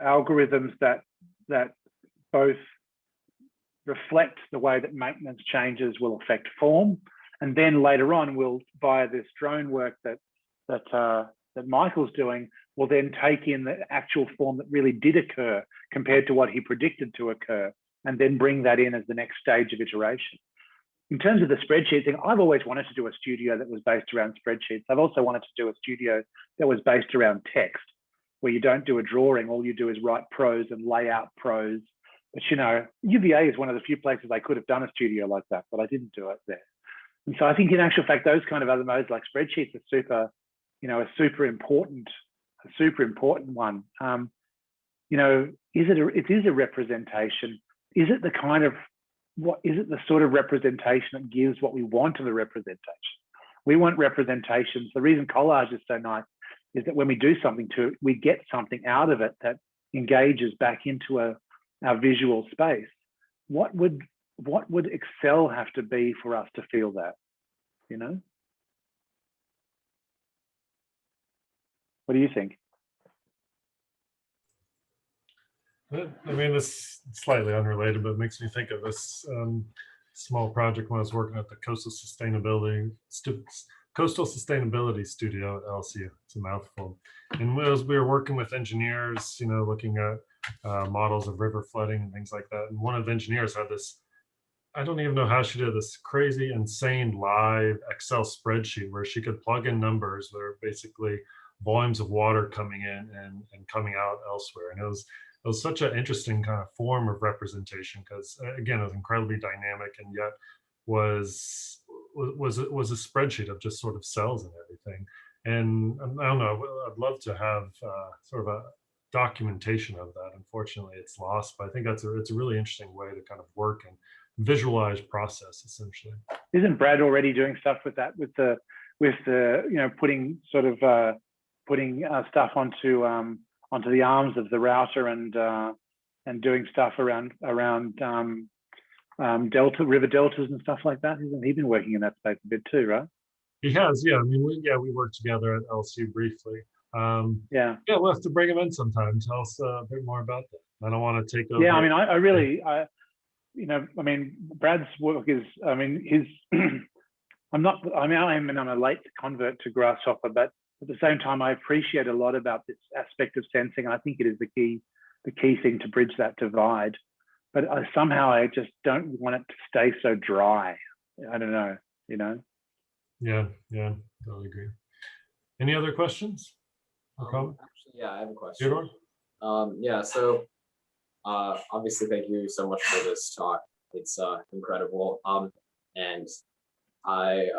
algorithms that both reflect the way that maintenance changes will affect form, and then later on, we'll, via this drone work that Michael's doing, will then take in the actual form that really did occur compared to what he predicted to occur, and then bring that in as the next stage of iteration. In terms of the spreadsheet thing, I've always wanted to do a studio that was based around spreadsheets. I've also wanted to do a studio that was based around text, where you don't do a drawing, all you do is write prose and lay out prose. But, you know, UVA is one of the few places I could have done a studio like that, but I didn't do it there. And so I think in actual fact, those kind of other modes like spreadsheets are a super important one. You know, it is a representation. Is it the sort of representation that gives what we want of the representation? We want representations. The reason collage is so nice is that when we do something to it, we get something out of it that engages back into our visual space. What would Excel have to be for us to feel that, you know? What do you think? I mean, this is slightly unrelated, but it makes me think of this small project when I was working at the Coastal Sustainability Studio at LSU. It's a mouthful. And we were working with engineers, you know, looking at models of river flooding and things like that. And one of the engineers had this, I don't even know how she did this crazy, insane live Excel spreadsheet where she could plug in numbers that are basically volumes of water coming in and coming out elsewhere. And it was such an interesting kind of form of representation because, again, it was incredibly dynamic and yet was was a spreadsheet of just sort of cells and everything. And I don't know, I'd love to have sort of a documentation of that. Unfortunately, it's lost, but I think it's a really interesting way to kind of work and visualize process essentially. Isn't Brad already doing stuff with that, with the putting sort of putting stuff onto the arms of the router and doing stuff around river deltas and stuff like that? Hasn't he been working in that space a bit too, right? He has, yeah. I mean, we worked together at LSU briefly. Yeah, we'll have to bring him in sometime. Tell us a bit more about that. I don't want to take over. Yeah, I mean, I really, Brad's work is, I mean, I'm a late convert to Grasshopper, but at the same time, I appreciate a lot about this aspect of sensing. I think it is the key thing to bridge that divide. But somehow I just don't want it to stay so dry. I don't know, Yeah, totally agree. Any other questions? Actually, yeah, I have a question. Theodore? Yeah, so obviously, thank you so much for this talk. It's incredible. And I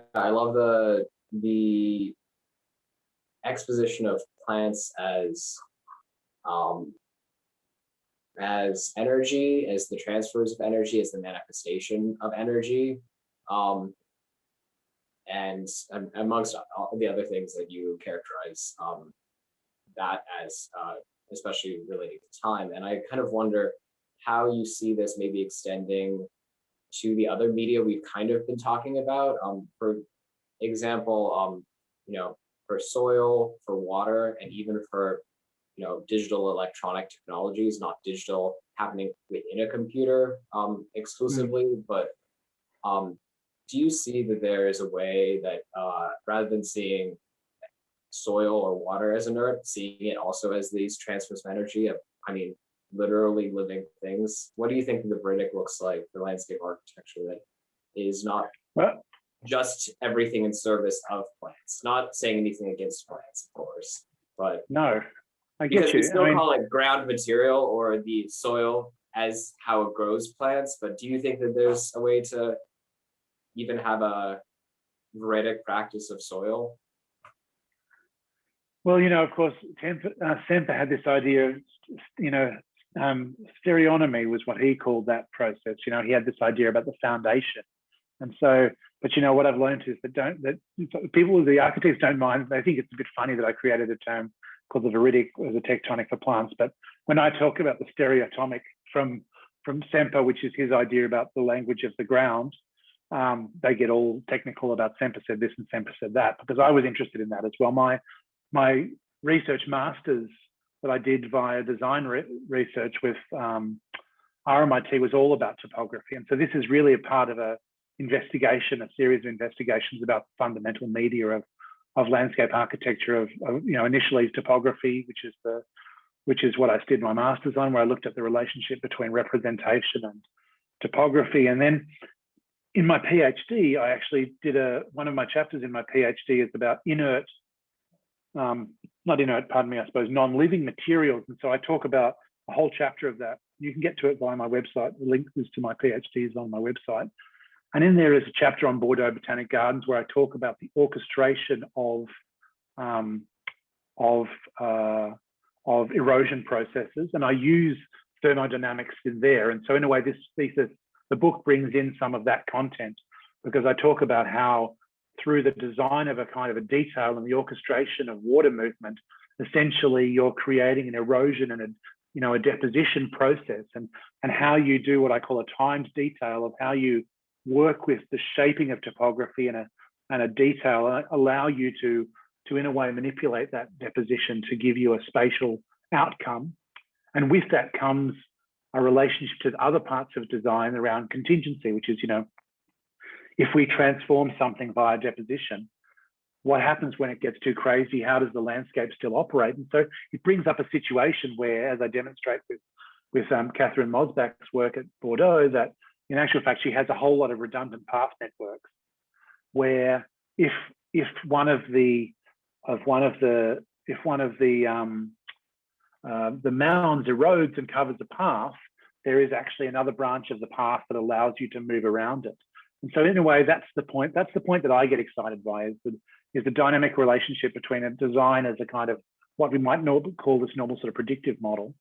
love the exposition of plants as energy, as the transfers of energy, as the manifestation of energy, and amongst all the other things that you characterize that as, especially relating to time. And I kind of wonder how you see this maybe extending to the other media we've kind of been talking about. For example, for soil, for water, and even for digital electronic technologies, not digital happening within a computer exclusively, but do you see that there is a way that rather than seeing soil or water as inert, seeing it also as these transfers of energy of, literally living things? What do you think the viridic looks like for landscape architecture that is not just everything in service of plants? Not saying anything against plants, of course, but no, I get you. We still call it ground material or the soil as how it grows plants, but do you think that there's a way to even have a viridic practice of soil? Well, of course, Semper had this idea of, stereonomy was what he called that process. He had this idea about the foundation. And so, but what I've learned is that people, the architects don't mind. They think it's a bit funny that I created a term called the viridic as a tectonic for plants. But when I talk about the stereotomic from Semper, which is his idea about the language of the ground, they get all technical about Semper said this and Semper said that, because I was interested in that as well. My research masters that I did via design research with RMIT was all about topography. And so this is really a part of a series of investigations about fundamental media of landscape architecture of initially topography, which is what I did my master's on, where I looked at the relationship between representation and topography. And then in my PhD, I actually did one of my chapters in my PhD is about non-living materials. And so I talk about a whole chapter of that. You can get to it via my website. The link is to my PhD is on my website. And in there is a chapter on Bordeaux Botanic Gardens where I talk about the orchestration of erosion processes, and I use thermodynamics in there. And so in a way, this thesis, the book brings in some of that content, because I talk about how through the design of a kind of a detail and the orchestration of water movement, essentially you're creating an erosion and a deposition process, and how you do what I call a timed detail of how you work with the shaping of topography and a detail allow you to in a way manipulate that deposition to give you a spatial outcome. And with that comes a relationship to the other parts of design around contingency, which is, if we transform something via deposition, what happens when it gets too crazy? How does the landscape still operate? And so it brings up a situation where, as I demonstrate with Catherine Mosbach's work at Bordeaux, that in actual fact, she has a whole lot of redundant path networks, where if one of the mounds erodes and covers a path, there is actually another branch of the path that allows you to move around it. And so in a way, that's the point. That's the point that I get excited by, is the dynamic relationship between a design as a kind of what we might call this normal sort of predictive model,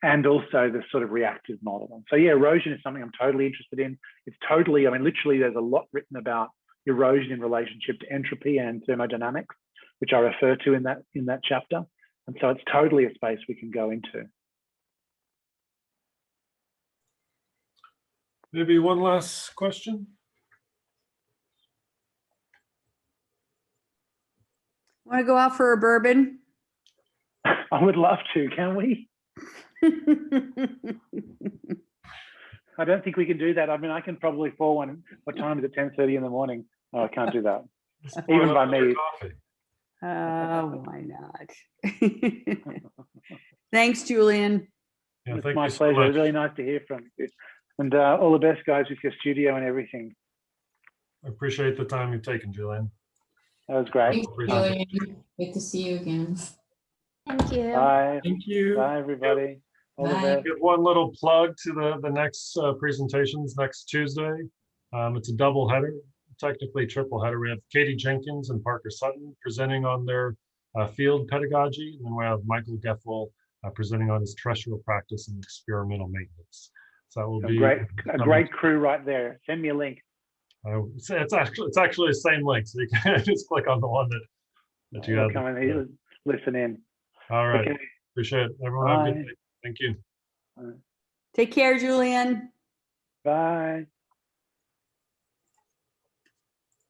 and also this sort of reactive model. And so yeah, erosion is something I'm totally interested in. It's totally, I mean, literally there's a lot written about erosion in relationship to entropy and thermodynamics, which I refer to in that chapter. And so it's totally a space we can go into. Maybe one last question. Want to go out for a bourbon? I would love to, can we? I don't think we can do that. I mean, I can probably fall one. What time is it? 10:30 in the morning. Oh, I can't do that. Even by me. Why not? Thanks, Julian. Yeah, It's thank my you so pleasure. much. Really nice to hear from you. And all the best, guys, with your studio and everything. I appreciate the time you've taken, Julian. That was great. Thanks, Julian. Good to see you again. Thank you. Bye. Thank you. Bye, everybody. All the Bye. best. Give one little plug to the next presentations next Tuesday. It's a double header, technically triple header. We have Katie Jenkins and Parker Sutton presenting on their field pedagogy, and then we have Michael Geffel presenting on his terrestrial practice and experimental maintenance. So that will be A great crew right there. Send me a link. it's actually the same link, so you can just click on the one that you have. Come and listen in. All right, Okay. appreciate it. Everyone have a good Bye. day. Thank you. Take care, Julian. Bye.